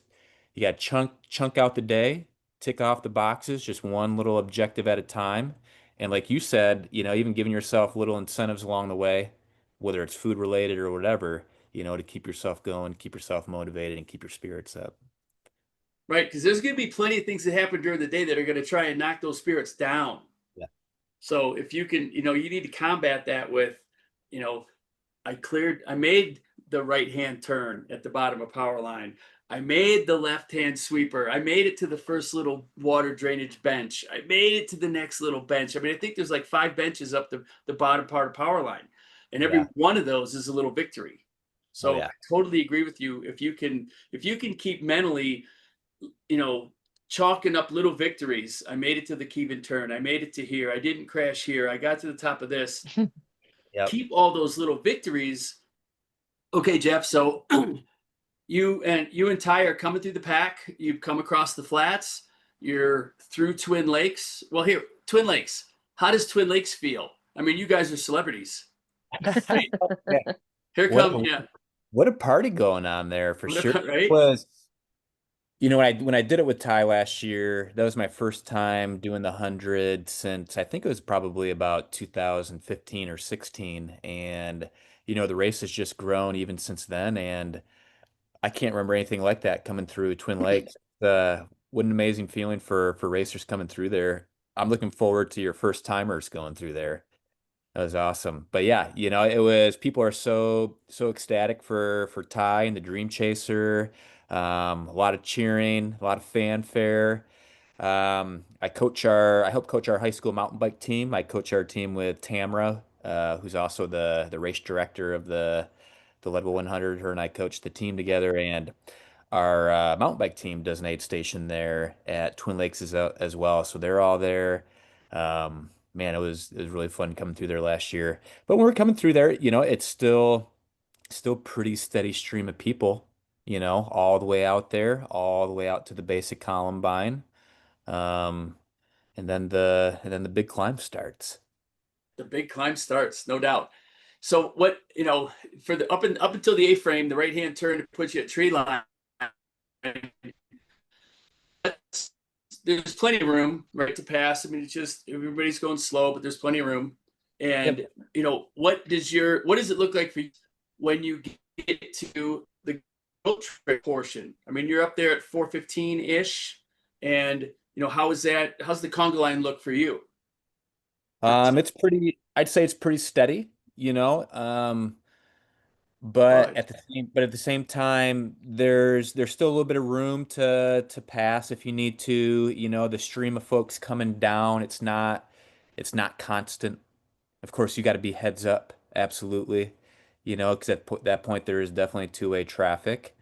C: you got to chunk out the day, tick off the boxes, just one little objective at a time. And like you said, even giving yourself little incentives along the way, whether it's food related or whatever, to keep yourself going, keep yourself motivated, and keep your spirits up.
A: Right. Because there's going to be plenty of things that happen during the day that are going to try and knock those spirits down.
C: Yeah.
A: So if you can, you need to combat that with, you know, I made the right hand turn at the bottom of power line. I made the left hand sweeper. I made it to the first little water drainage bench. I made it to the next little bench. I mean, I think there's like 5 benches up the bottom part of power line. And every
C: Yeah.
A: one of those is a little victory.
C: Oh
A: So I
C: yeah.
A: totally agree with you. If you can keep mentally, you know, chalking up little victories. I made it to the Kevin turn. I made it to here. I didn't crash here. I got to the top of this.
C: Yep.
A: Keep all those little victories. Okay, Jeff. So you and Ty are coming through the pack. You've come across the flats. You're through Twin Lakes. Well, here, Twin Lakes. How does Twin Lakes feel? I mean, you guys are celebrities. Right?
C: Yeah.
A: Here
C: What
A: come,
C: a,
A: yeah.
C: what a party going on there for
A: What
C: sure.
A: about,
C: It
A: right?
C: was, when I did it with Ty last year, that was my first time doing the 100 since I think it was probably about 2015 or 16. And the race has just grown even since then. And I can't remember anything like that coming through Twin Lakes. What an amazing feeling for racers coming through there. I'm looking forward to your first timers going through there. That was awesome. But yeah, it was people are so ecstatic for Ty and the Dream Chaser. A lot of cheering, a lot of fanfare. I help coach our high school mountain bike team. I coach our team with Tamra, who's also the race director of the Leadville 100. Her and I coach the team together, and our mountain bike team does an aid station there at Twin Lakes as well. So they're all there. Man, it was really fun coming through there last year. But when we're coming through there, it's still pretty steady stream of people, all the way out there, all the way out to the basic Columbine. Um, and then the big climb starts.
A: The big climb starts, no doubt. So what, for the up until the A-frame, the right hand turn puts you at tree line. There's plenty of room, right, to pass. I mean, it's just everybody's going slow, but there's plenty of room. And
C: Yep.
A: what does it look like for you when you get to the road trip portion? I mean, you're up there at 4:15 ish, and how's the conga line look for you?
C: I'd say it's pretty steady, you know.
A: But
C: But at the same time, there's still a little bit of room to pass if you need to. The stream of folks coming down, it's not constant. Of course, you got to be heads up, absolutely. Because at that point there is definitely two-way traffic.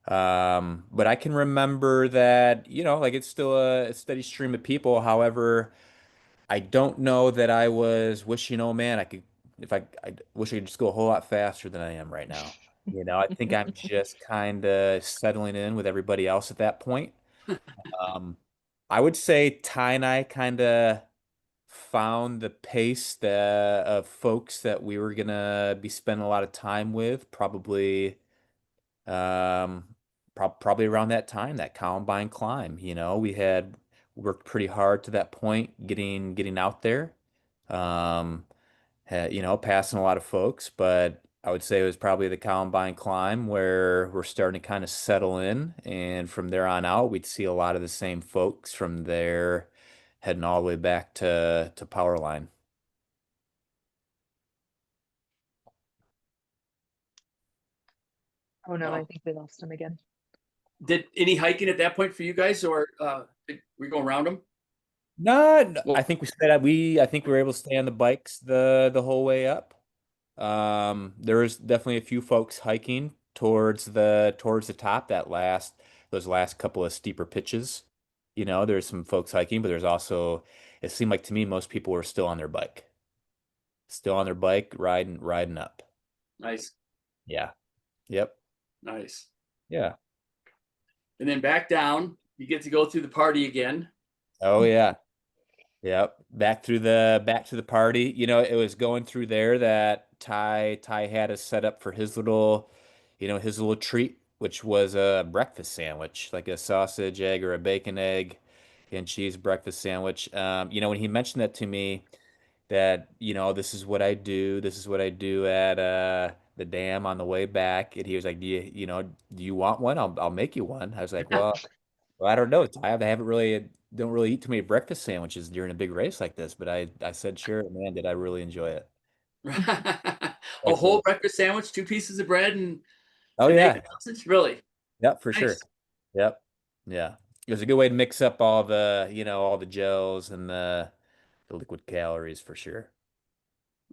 C: But I can remember that, like it's still a steady stream of people. However, I don't know that I was wishing, oh man, I wish I could just go a whole lot faster than I am right now. I think I'm just kind of settling in with everybody else at that point. Um, I would say Ty and I kind of found the pace of folks that we were gonna be spending a lot of time with, um, probably around that time, that Columbine climb. We had worked pretty hard to that point, getting out there. Um, passing a lot of folks, but I would say it was probably the Columbine climb where we're starting to kind of settle in, and from there on out, we'd see a lot of the same folks from there, heading all the way back to Powerline.
B: Oh no, I
A: oh,
B: think we lost him again.
A: did any hiking at that point for you guys, or did we go around them?
C: No, I
A: Well,
C: think I think we were able to stay on the bikes the whole way up. There was definitely a few folks hiking towards the top those last couple of steeper pitches. There's some folks hiking, but there's also it seemed like to me most people were still on their bike riding up.
A: nice,
C: Yeah. Yep.
A: nice.
C: Yeah.
A: And then back down, you get to go through the party again.
C: Oh yeah. Yep. Back to the party. It was going through there that Ty had us set up for his little treat, which was a breakfast sandwich, like a sausage, egg, or a bacon, egg, and cheese breakfast sandwich. When he mentioned that to me, that, this is what I do at the dam on the way back, and he was like, do you want one? I'll make you one. I was like, well, I don't know. I haven't really don't really eat too many breakfast sandwiches during a big race like this, but I said sure, man, did I really enjoy it.
A: A
C: Like
A: whole
C: the
A: breakfast sandwich, two pieces of bread, and
C: Oh
A: an egg
C: yeah.
A: and sausage. Really
C: Yep, for sure.
A: nice.
C: Yep. Yeah. It was a good way to mix up all the gels and the liquid calories for sure.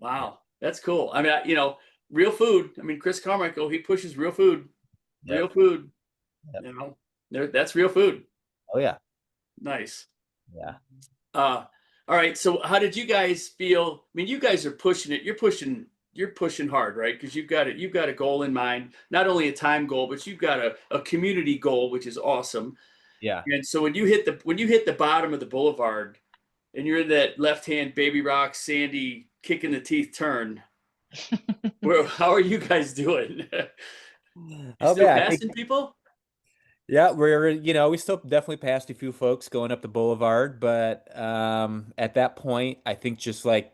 C: Yeah.
A: Wow, that's cool. I mean, real food. I mean, Chris Carmichael, he pushes real food. Real
C: Yep.
A: food.
C: Yep.
A: You know, that's real food.
C: Oh yeah.
A: Nice.
C: Yeah.
A: Uh, all right. So, how did you guys feel? I mean, you guys are pushing it. You're pushing hard, right? Because you've got it. You've got a goal in mind. Not only a time goal, but you've got a community goal, which is awesome.
C: Yeah.
A: And so when you hit the bottom of the boulevard and you're in that left hand baby rock sandy kick in the teeth turn, how are you guys doing? You
C: Oh
A: still
C: man, I think
A: passing people?
C: yeah, we still definitely passed a few folks going up the boulevard, but at that point, I think just like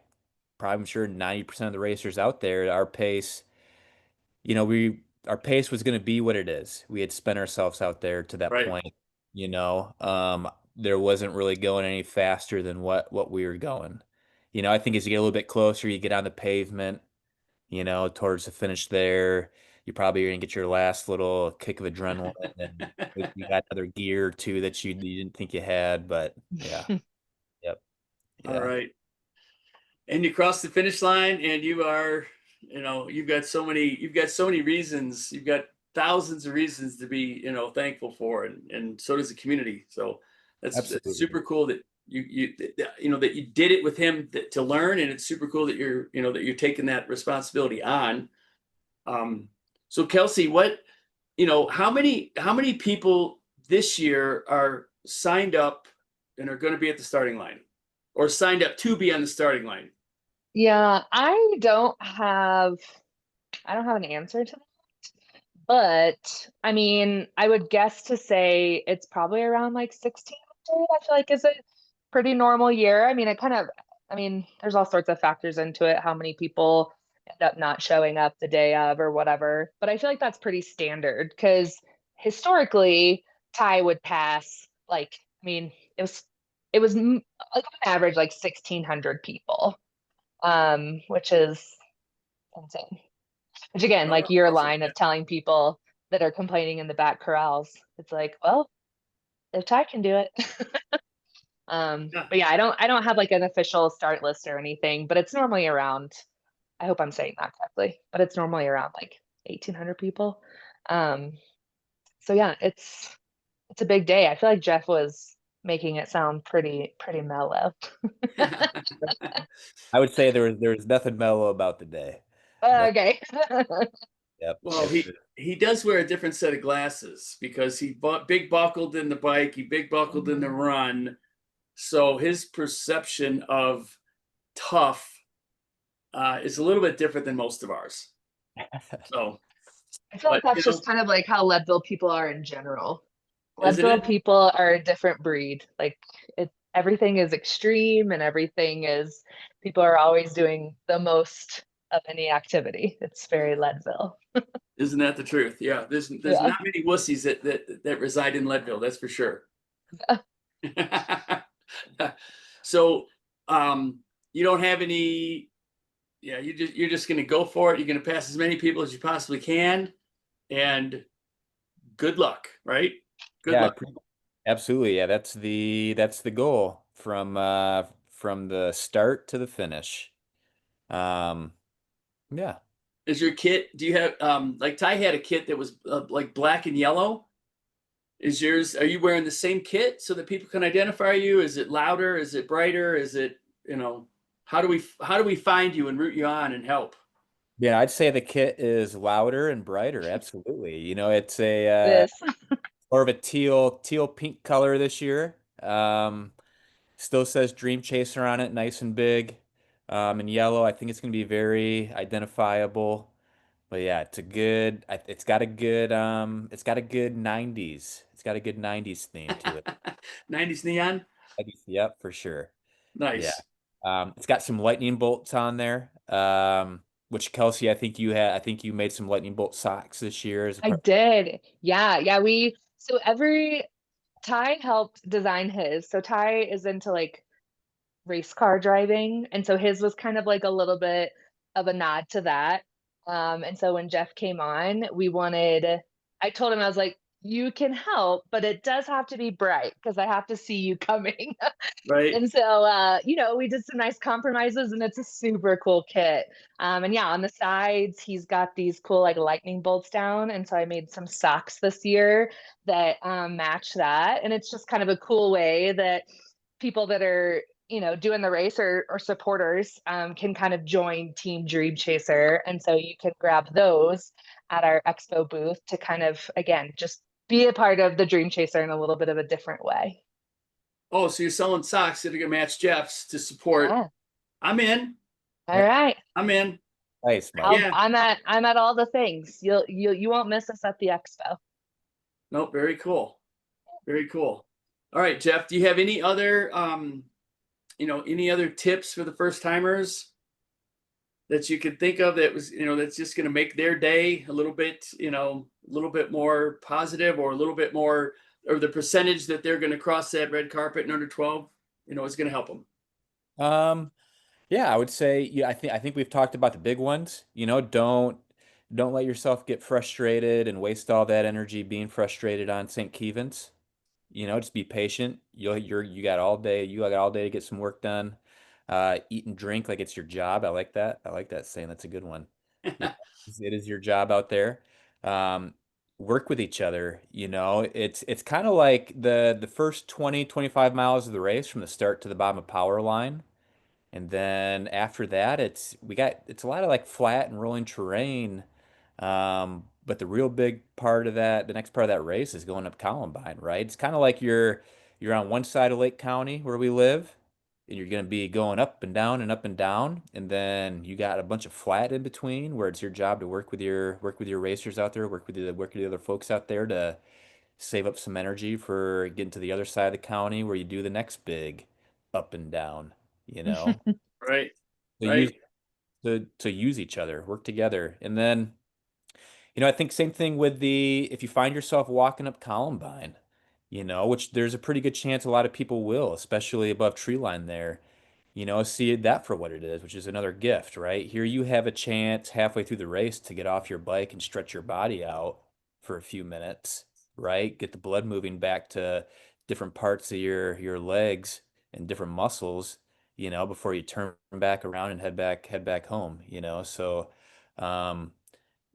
C: probably I'm sure 90% of the racers out there, our pace, we our pace was going to be what it is. We had spent ourselves out there to that
A: Right.
C: point, you know. There wasn't really going any faster than what we were going. You know, I think as you get a little bit closer, you get on the pavement, you know, towards the finish there, you probably are gonna get your last little kick of adrenaline, and maybe you got another gear or two that you didn't think you had, but yeah, yep,
A: All
C: yeah,
A: right. And you cross the finish line and you are, you've got so many reasons, you've got thousands of reasons to be, thankful for, and so does the community. So that's
C: absolutely.
A: super cool that that you did it with him to learn, and it's super cool that you're taking that responsibility on. Um, so Kelsey, how many people this year are signed up and are going to be at the starting line, or signed up to be on the starting line?
B: Yeah, I don't have an answer to that. But I mean, I would guess to say it's probably around like 1,600. I feel like is a pretty normal year. I mean, there's all sorts of factors into it, how many people end up not showing up the day of or whatever. But I feel like that's pretty standard because historically, Ty would pass like, I mean, like on average like 1,600 people, which is insane. Which again,
A: Oh,
B: like your
A: awesome.
B: line of telling people that are complaining in the back corrals, it's like, well, if Ty can do it.
A: Yeah.
B: But yeah, I don't have like an official start list or anything, but it's normally around, I hope I'm saying that correctly, but it's normally around like 1,800 people. Um, so yeah, it's a big day. I feel like Jeff was making it sound pretty mellow.
C: I would say there was nothing mellow about the day. Nothing.
B: Okay.
C: Yep.
A: Well, he does wear a different set of glasses because he big buckled in the bike, he big buckled in the
B: Mhm.
A: run, so his perception of tough is a little bit different than most of ours. So,
B: I feel like
A: but
B: that's just kind of like how Leadville people are in general.
A: isn't
B: Leadville
A: it?
B: people are a different breed. Like everything is extreme and everything is people are always doing the most of any activity. It's very Leadville.
A: Isn't that the truth? Yeah, there's
B: Yeah.
A: not many wussies that reside in Leadville, that's for sure. So, um, you don't have any. Yeah, you're just going to go for it. You're going to pass as many people as you possibly can, and good luck, right? Good
C: Yeah,
A: luck.
C: absolutely. Yeah, that's the goal from the start to the finish. Um, yeah.
A: Is your kit? Do you have like Ty had a kit that was like black and yellow? Is yours? Are you wearing the same kit so that people can identify you? Is it louder? Is it brighter? Is it how do we find you and root you on and help?
C: Yeah, I'd say the kit is louder and brighter. Absolutely. You know, it's a
B: This.
C: more of a teal pink color this year. Still says Dream Chaser on it, nice and big. In yellow, I think it's going to be very identifiable. But yeah, it's got a good 90s. It's got a good 90s theme to it.
A: 90s neon.
C: Yep, for sure. Yeah.
A: Nice.
C: It's got some lightning bolts on there. Which Kelsey, I think you made some lightning bolt socks this year as a
B: I
C: part.
B: did. Yeah, yeah, so every Ty helped design his. So Ty is into like race car driving. And so his was kind of like a little bit of a nod to that. And so when Jeff came on, I told him, I was like, you can help, but it does have to be bright because I have to see you coming.
A: Right.
B: And so, we did some nice compromises and it's a super cool kit. And yeah, on the sides, he's got these cool like lightning bolts down. And so I made some socks this year that match that. And it's just kind of a cool way that people that are, doing the race or supporters can kind of join Team Dream Chaser. And so you can grab those at our expo booth to kind of, again, just be a part of the Dream Chaser in a little bit of a different way.
A: Oh, so you're selling socks that are gonna match Jeff's to support.
B: Yeah.
A: I'm in.
B: All right.
A: I'm in.
C: Nice, Mike.
B: I'll,
A: Yeah.
B: I'm at all the things. You won't miss us at the expo.
A: No, very cool. Very cool. All right, Jeff, do you have any other tips for the first timers? that you could think of that was, that's just going to make their day a little bit, a little bit more positive, or a little bit more, or the percentage that they're going to cross that red carpet in under 12, is going to help them.
C: Um, yeah, I would say, yeah, I think we've talked about the big ones. Don't let yourself get frustrated and waste all that energy being frustrated on St. Kevin's. Just be patient. You got all day to get some work done. Eat and drink like it's your job. I like that. I like that saying. That's a good one. It, it is your job out there. Um, Work with each other. It's kind of like the first 20, 25 miles of the race from the start to the bottom of power line. And then after that, it's a lot of like flat and rolling terrain. But the real big part of that, the next part of that race is going up Columbine, right? It's kind of like you're on one side of Lake County where we live, and you're going to be going up and down and up and down, and then you got a bunch of flat in between where it's your job to work with your racers out there, work with the other folks out there to save up some energy for getting to the other side of the county where you do the next big up and down, you know.
A: Right.
C: To
A: Right.
C: use to use each other, work together. And then, I think same thing with if you find yourself walking up Columbine, which there's a pretty good chance a lot of people will, especially above tree line there, see that for what it is, which is another gift, right? Here you have a chance halfway through the race to get off your bike and stretch your body out for a few minutes, right? Get the blood moving back to different parts of your legs and different muscles, before you turn back around and head back home, So, um,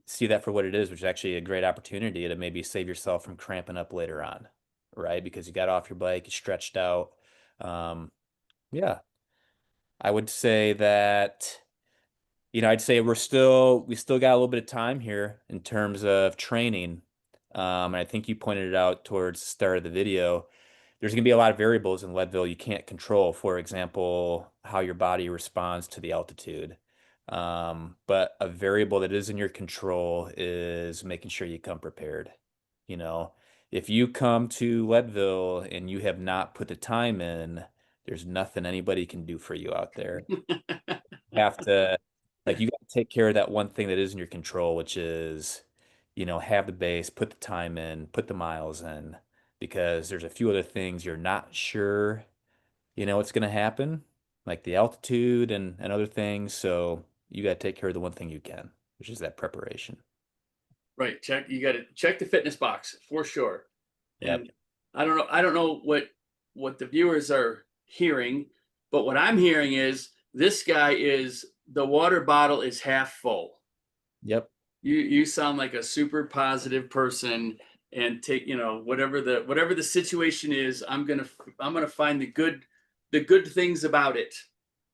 C: see that for what it is, which is actually a great opportunity to maybe save yourself from cramping up later on, right? Because you got off your bike, you stretched out. Yeah, I would say that, I'd say we still got a little bit of time here in terms of training. And I think you pointed it out towards the start of the video. There's going to be a lot of variables in Leadville you can't control. For example, how your body responds to the altitude. But a variable that is in your control is making sure you come prepared. You know, if you come to Leadville and you have not put the time in, there's nothing anybody can do for you out there. You have to, like, you got to take care of that one thing that is in your control, which is, have the base, put the time in, put the miles in, because there's a few other things you're not sure, what's going to happen, like the altitude and other things. So you got to take care of the one thing you can, which is that preparation.
A: Right. You got to check the fitness box for sure.
C: Yep.
A: And I don't know what the viewers are hearing, but what I'm hearing is this guy is the water bottle is half full.
C: Yep.
A: You sound like a super positive person, and take, whatever the situation is, I'm gonna find the good things about it.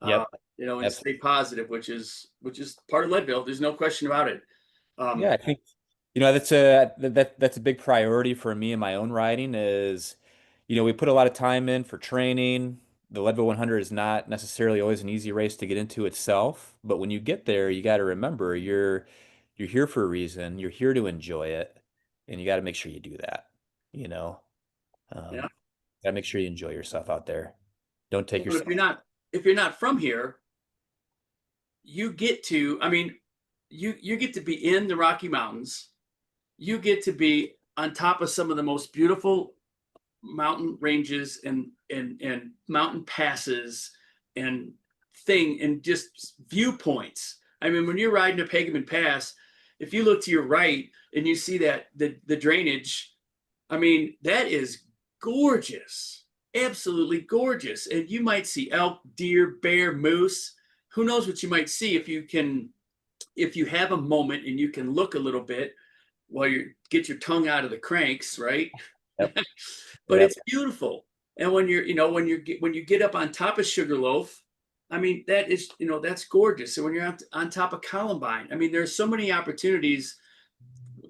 A: Uh,
C: Yep.
A: and
C: Absolutely.
A: stay positive, which is part of Leadville. There's no question about it.
C: Yeah,
A: Um,
C: I think that's a big priority for me in my own riding is, we put a lot of time in for training. The Leadville 100 is not necessarily always an easy race to get into itself, but when you get there, you got to remember you're here for a reason. You're here to enjoy it, and you got to make sure you do that. You know,
A: yeah.
C: got to make sure you enjoy yourself out there. Don't take
A: Well, if
C: yourself.
A: you're not from here, you get to. I mean, you get to be in the Rocky Mountains. You get to be on top of some of the most beautiful mountain ranges and mountain passes and and just viewpoints. I mean, when you're riding a Pagamon Pass, if you look to your right and you see that the drainage, I mean, that is gorgeous, absolutely gorgeous. And you might see elk, deer, bear, moose. Who knows what you might see if you have a moment and you can look a little bit while you get your tongue out of the cranks, right?
C: Yep.
A: But
C: Yep.
A: it's beautiful. And when you get up on top of Sugarloaf, I mean, that is, that's gorgeous. So when you're on top of Columbine, I mean, there's so many opportunities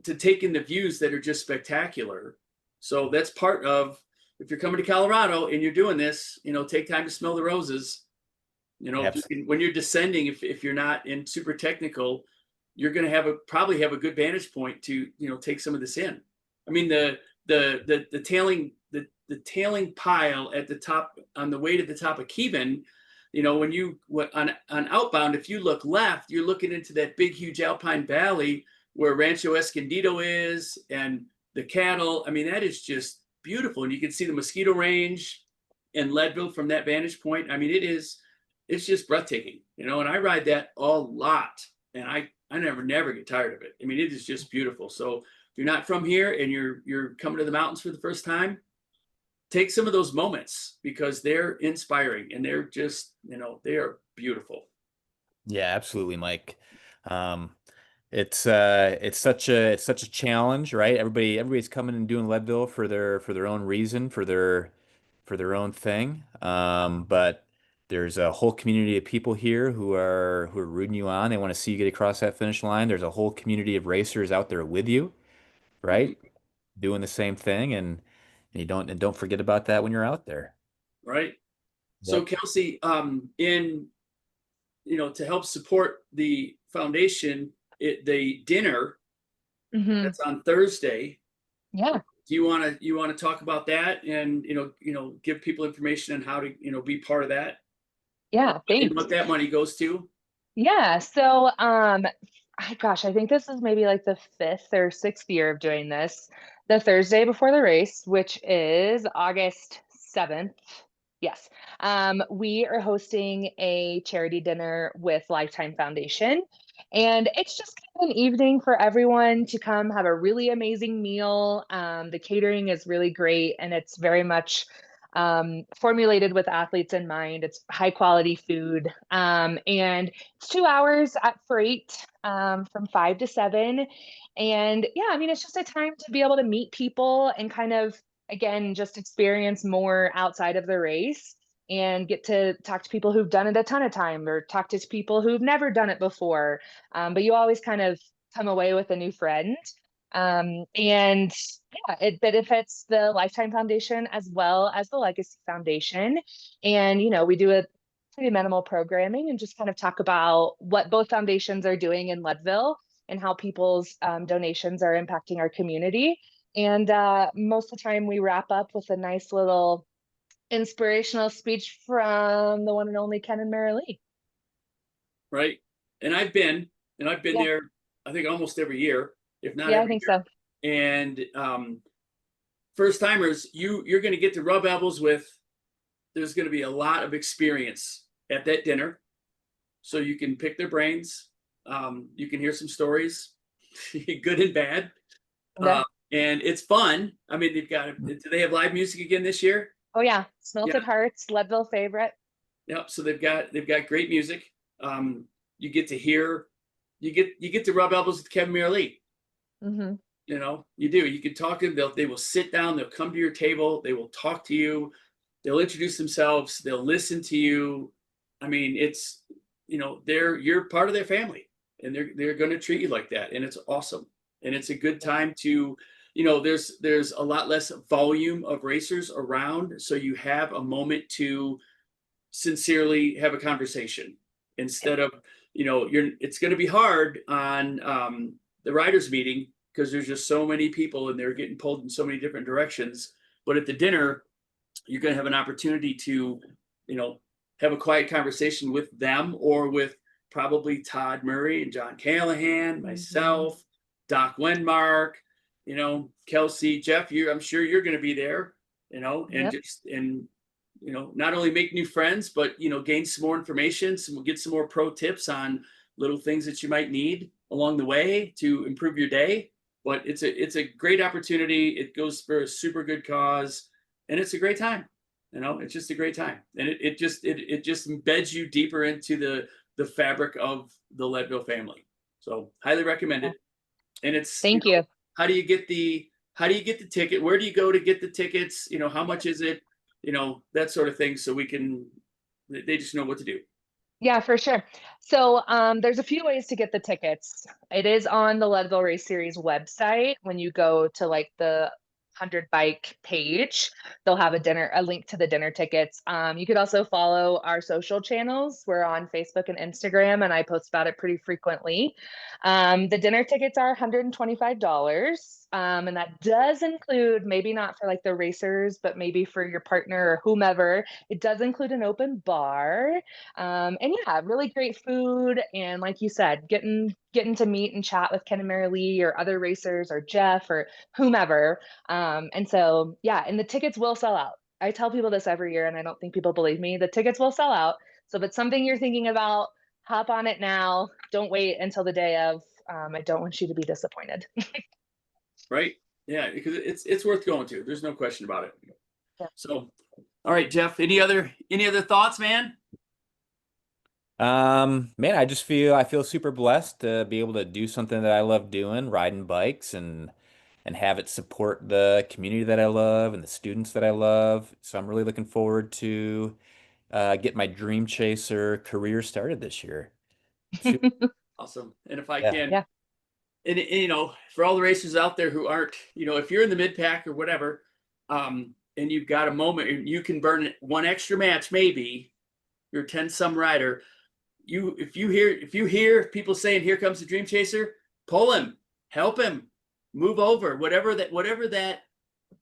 A: to take in the views that are just spectacular. So that's part of, if you're coming to Colorado and you're doing this, take time to smell the roses. When you're descending, if you're not in super technical, you're going to probably have a good vantage point to, take some of this in. I mean, the tailing pile at the top on the way to the top of Keevan, when on outbound, if you look left, you're looking into that big, huge alpine valley where Rancho Escondido is and the cattle. I mean, that is just beautiful. And you can see the mosquito range in Leadville from that vantage point. I mean, it's just breathtaking, and I ride that a lot, and I never get tired of it. I mean, it is just beautiful. So if you're not from here and you're coming to the mountains for the first time, take some of those moments because they're inspiring and they're just, they are beautiful.
C: Yeah, absolutely, Mike. Um, it's such a challenge, right? Everybody's coming and doing Leadville for their own reason, for their own thing. But there's a whole community of people here who are rooting you on. They want to see you get across that finish line. There's a whole community of racers out there with you, right?
A: Mhm.
C: Doing the same thing, and you don't forget about that when you're out there.
A: Right. So
C: Yep.
A: Kelsey, to help support the foundation, the dinner
B: Hmm.
A: that's on Thursday.
B: Yeah.
A: Do you want to talk about that and give people information on how to be part of that
B: Yeah.
A: and
B: Thanks.
A: what that money goes to?
B: Yeah. So, gosh, I think this is maybe like the fifth or sixth year of doing this. The Thursday before the race, which is August 7th. Yes. We are hosting a charity dinner with Lifetime Foundation. And it's just kind of an evening for everyone to come have a really amazing meal. The catering is really great and it's very much formulated with athletes in mind. It's high quality food. And it's 2 hours at Freight from 5 to 7. And yeah, I mean, it's just a time to be able to meet people and kind of, again, just experience more outside of the race and get to talk to people who've done it a ton of time or talk to people who've never done it before. But you always kind of come away with a new friend. And yeah, it benefits the Lifetime Foundation as well as the Legacy Foundation. And, we do a pretty minimal programming and just kind of talk about what both foundations are doing in Leadville and how people's donations are impacting our community. And most of the time, we wrap up with a nice little inspirational speech from the one and only Ken and Mary Lee.
A: Right. And I've been
B: Yeah,
A: there, I think almost every year, if not
B: yeah, I
A: every
B: think so.
A: year. And first timers, you're going to get to rub elbows with. There's going to be a lot of experience at that dinner, so you can pick their brains. You can hear some stories, good and bad, uh,
B: Yeah.
A: and it's fun. I mean, they've got. Do they have live music again this year?
B: Oh yeah,
A: Yeah.
B: Smelted Hearts, Leadville favorite.
A: Yep. So they've got great music. You get to hear. You get to rub elbows with Kevin Lee.
B: Hmm.
A: You do. You can talk to them. They will sit down. They'll come to your table. They will talk to you. They'll introduce themselves. They'll listen to you. I mean, you're part of their family, and they're going to treat you like that, and it's awesome. And it's a good time to, there's a lot less volume of racers around, so you have a moment to sincerely have a conversation instead of, it's going to be hard on the riders meeting because there's just so many people and they're getting pulled in so many different directions. But at the dinner, you're going to have an opportunity to, have a quiet conversation with them or with probably Todd Murray and John Callahan,
B: Hmm.
A: myself, Doc Wenmark, Kelsey, Jeff. I'm sure you're going to be there, and
B: Yep.
A: just not only make new friends, but gain some more information, get some more pro tips on little things that you might need along the way to improve your day. But it's a great opportunity. It goes for a super good cause, and it's a great time. It's just a great time, and it just embeds you deeper into the fabric of the Leadville family. So highly recommend
B: Yeah.
A: it. And it's
B: Thank you.
A: how do you get the ticket? Where do you go to get the tickets? How much is it? That sort of thing. So they just know what to do.
B: Yeah, for sure. So there's a few ways to get the tickets. It is on the Leadville Race Series website. When you go to like the 100 bike page, they'll have a link to the dinner tickets. You could also follow our social channels. We're on Facebook and Instagram, and I post about it pretty frequently. The dinner tickets are $125. And that does include, maybe not for like the racers, but maybe for your partner or whomever, it does include an open bar. And yeah, really great food. And like you said, getting to meet and chat with Ken and Mary Lee or other racers or Jeff or whomever. And so, yeah, and the tickets will sell out. I tell people this every year, and I don't think people believe me. The tickets will sell out. So if it's something you're thinking about, hop on it now. Don't wait until the day of. I don't want you to be disappointed.
A: Right. Yeah, because it's worth going to. There's no question about it.
B: Yeah.
A: So, all right, Jeff, any other thoughts, man?
C: Man, I feel super blessed to be able to do something that I love doing, riding bikes and have it support the community that I love and the students that I love. So I'm really looking forward to get my Dream Chaser career started this year. Super,
A: Awesome. And if I
C: yeah.
A: can,
B: Yeah.
A: and you know, for all the racers out there who aren't, you know, if you're in the mid pack or whatever, and you've got a moment and you can burn one extra match, maybe you're a 10 some rider. If you hear people saying, "Here comes the Dream Chaser," pull him, help him, move over, whatever that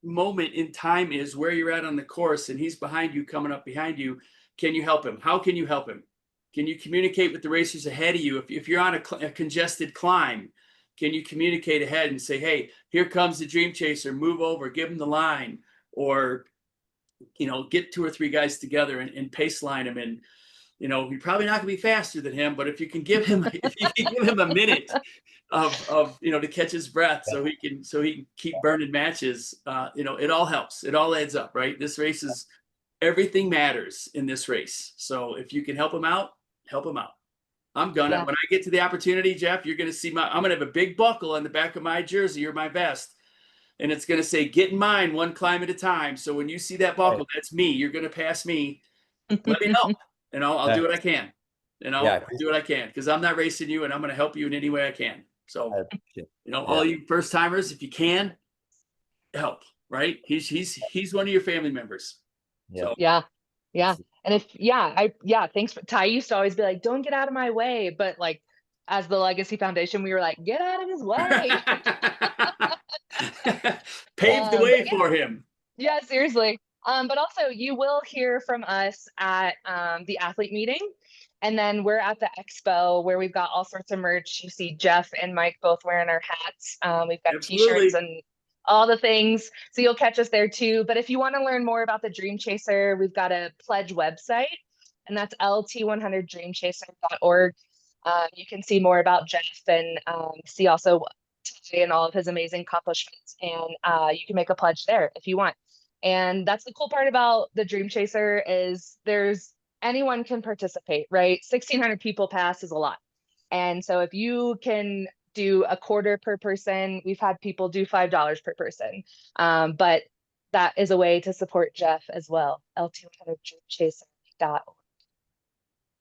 A: moment in time is where you're at on the course, and he's behind you, coming up behind you. Can you help him? How can you help him? Can you communicate with the racers ahead of you? If you're on a congested climb, can you communicate ahead and say, "Hey, here comes the Dream Chaser, move over, give him the line," or, you know, get 2 or 3 guys together and pace line him. And, you know, you're probably not going to be faster than him, but if you can give him a minute of you know, to catch his breath, so he can keep burning matches, you know, it all helps. It all adds up, right? This race is, everything matters in this race. So if you can help him out, help him out. I'm gonna,
B: Yeah.
A: when I get to the opportunity, Jeff, you're gonna see I'm gonna have a big buckle on the back of my jersey or my vest, and it's gonna say, "Get in mine, one climb at a time." So when you see that buckle, that's me. You're gonna pass me. Let me know, and I'll do what I can. You know,
C: Yeah,
A: I'll do what I can, because I'm not racing you, and I'm gonna help you in any way I can. So,
C: I appreciate
A: you know,
C: Yeah.
A: all you first timers, if you can, help. Right? He's one of your family members.
C: Yeah.
A: So
B: Yeah. Yeah. And thanks for Ty used to always be like, don't get out of my way. But like, as the Legacy Foundation, we were like, get out of his way.
A: paved the
B: But
A: way
B: yeah,
A: for him.
B: yeah, seriously. But also you will hear from us at the athlete meeting. And then we're at the expo where we've got all sorts of merch. You see Jeff and Mike both wearing our hats. We've got t-shirts
A: Absolutely.
B: and all the things. So you'll catch us there too. But if you want to learn more about the Dream Chaser, we've got a pledge website, and that's lt100dreamchaser.org. You can see more about Jeff and see also Ty and all of his amazing accomplishments. And you can make a pledge there if you want. And that's the cool part about the Dream Chaser is anyone can participate, right? 1,600 people pass is a lot. And so if you can do a quarter per person, we've had people do $5 per person. But that is a way to support Jeff as well. lt100dreamchaser.org.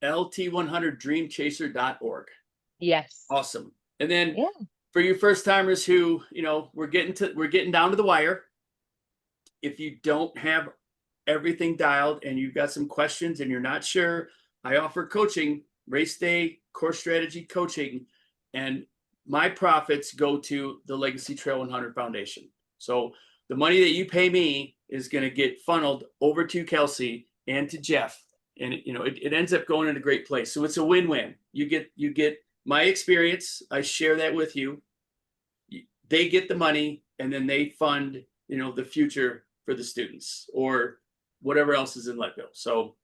A: lt100dreamchaser.org.
B: Yes.
A: Awesome. And then
B: Yeah.
A: for you first timers who, you know, we're getting down to the wire. If you don't have everything dialed and you've got some questions and you're not sure, I offer coaching, race day, course strategy coaching, and my profits go to the Legacy Trail 100 Foundation. So the money that you pay me is going to get funneled over to Kelsey and to Jeff, and you know, it ends up going in a great place. So it's a win-win. You get my experience, I share that with you. They get the money, and then they fund, you know, the future for the students or whatever else is in Leadville. So,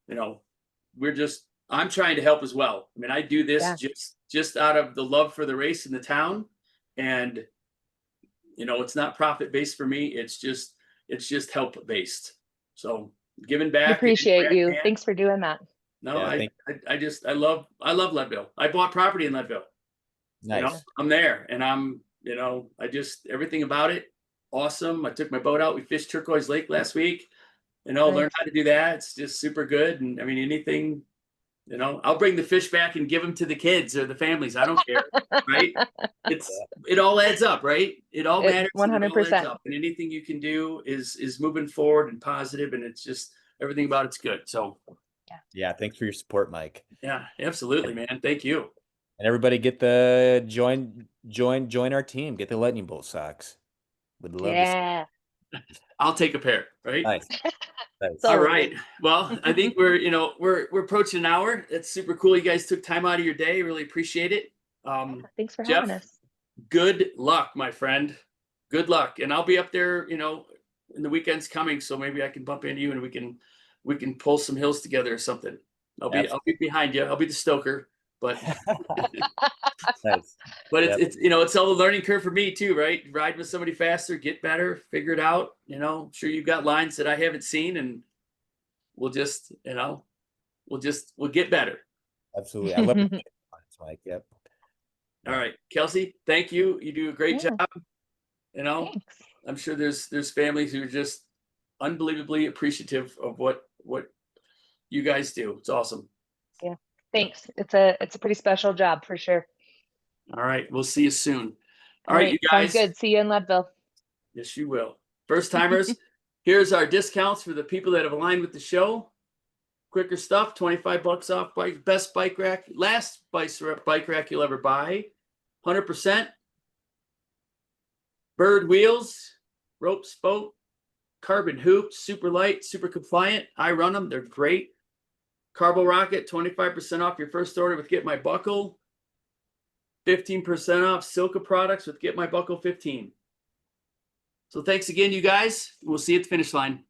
A: you know, I'm trying to help as well. I mean, I do this just out of the love for the race in the town, and you know, it's not profit based for me. It's just help based. So giving
B: We
A: back in any
B: appreciate
A: way I
B: you.
A: can.
B: Thanks for doing that.
A: No,
C: Yeah,
A: I love Leadville. I bought property in Leadville. You know,
C: nice.
A: I'm there, and you know, everything about it, awesome. I took my boat out. We fished Turquoise Lake last week. You know, learned how to do that. It's just super good. And I mean, anything, you know, I'll bring the fish back and give them to the kids or the families. I don't care, right? It all adds up, right? It all matters. And it all adds
B: 100%.
A: up. And anything you can do is moving forward and positive, and it's just everything about it's good. So
C: Yeah, thanks for your support, Mike.
A: yeah, absolutely, man. Thank you.
C: And everybody join our team. Get the lightning bolt socks. Would love to see.
B: Yeah.
A: I'll take a pair, right?
C: Nice. Nice.
B: So-
A: All right. Well, I think we're approaching an hour. That's super cool. You guys took time out of your day. Really appreciate it.
B: Thanks for
A: Jeff,
B: having us.
A: good luck, my friend. Good luck. And I'll be up there, in the weekends coming. So maybe I can bump into you and we can pull some hills together or something. I'll be behind you. I'll be the stoker, but
C: Nice.
A: but
C: Yep.
A: it's all a learning curve for me too, right? Ride with somebody faster, get better, figure it out. I'm sure you've got lines that I haven't seen, and we'll get better.
C: Absolutely. I love the lines, Mike. Yep.
A: All right, Kelsey, thank you. You do a great
B: Yeah.
A: job.
B: Thanks.
A: I'm sure there's families who are just unbelievably appreciative of what you guys do. It's awesome.
B: Yeah. Thanks. It's a pretty special job for sure.
A: All right, we'll see you soon. All right, you
B: Sounds
A: guys.
B: good. See you in Leadville.
A: Yes, you will. First timers, here's our discounts for the people that have aligned with the show. Quicker stuff, $25 off best bike rack, last bike rack you'll ever buy, 100%. Bird wheels, rope spoke, carbon hoops, super light, super compliant. I run them, they're great. Carbo Rocket, 25% off your first order with Get My Buckle. 15% off Silka products with Get My Buckle 15. So thanks again, you guys. We'll see you at the finish line.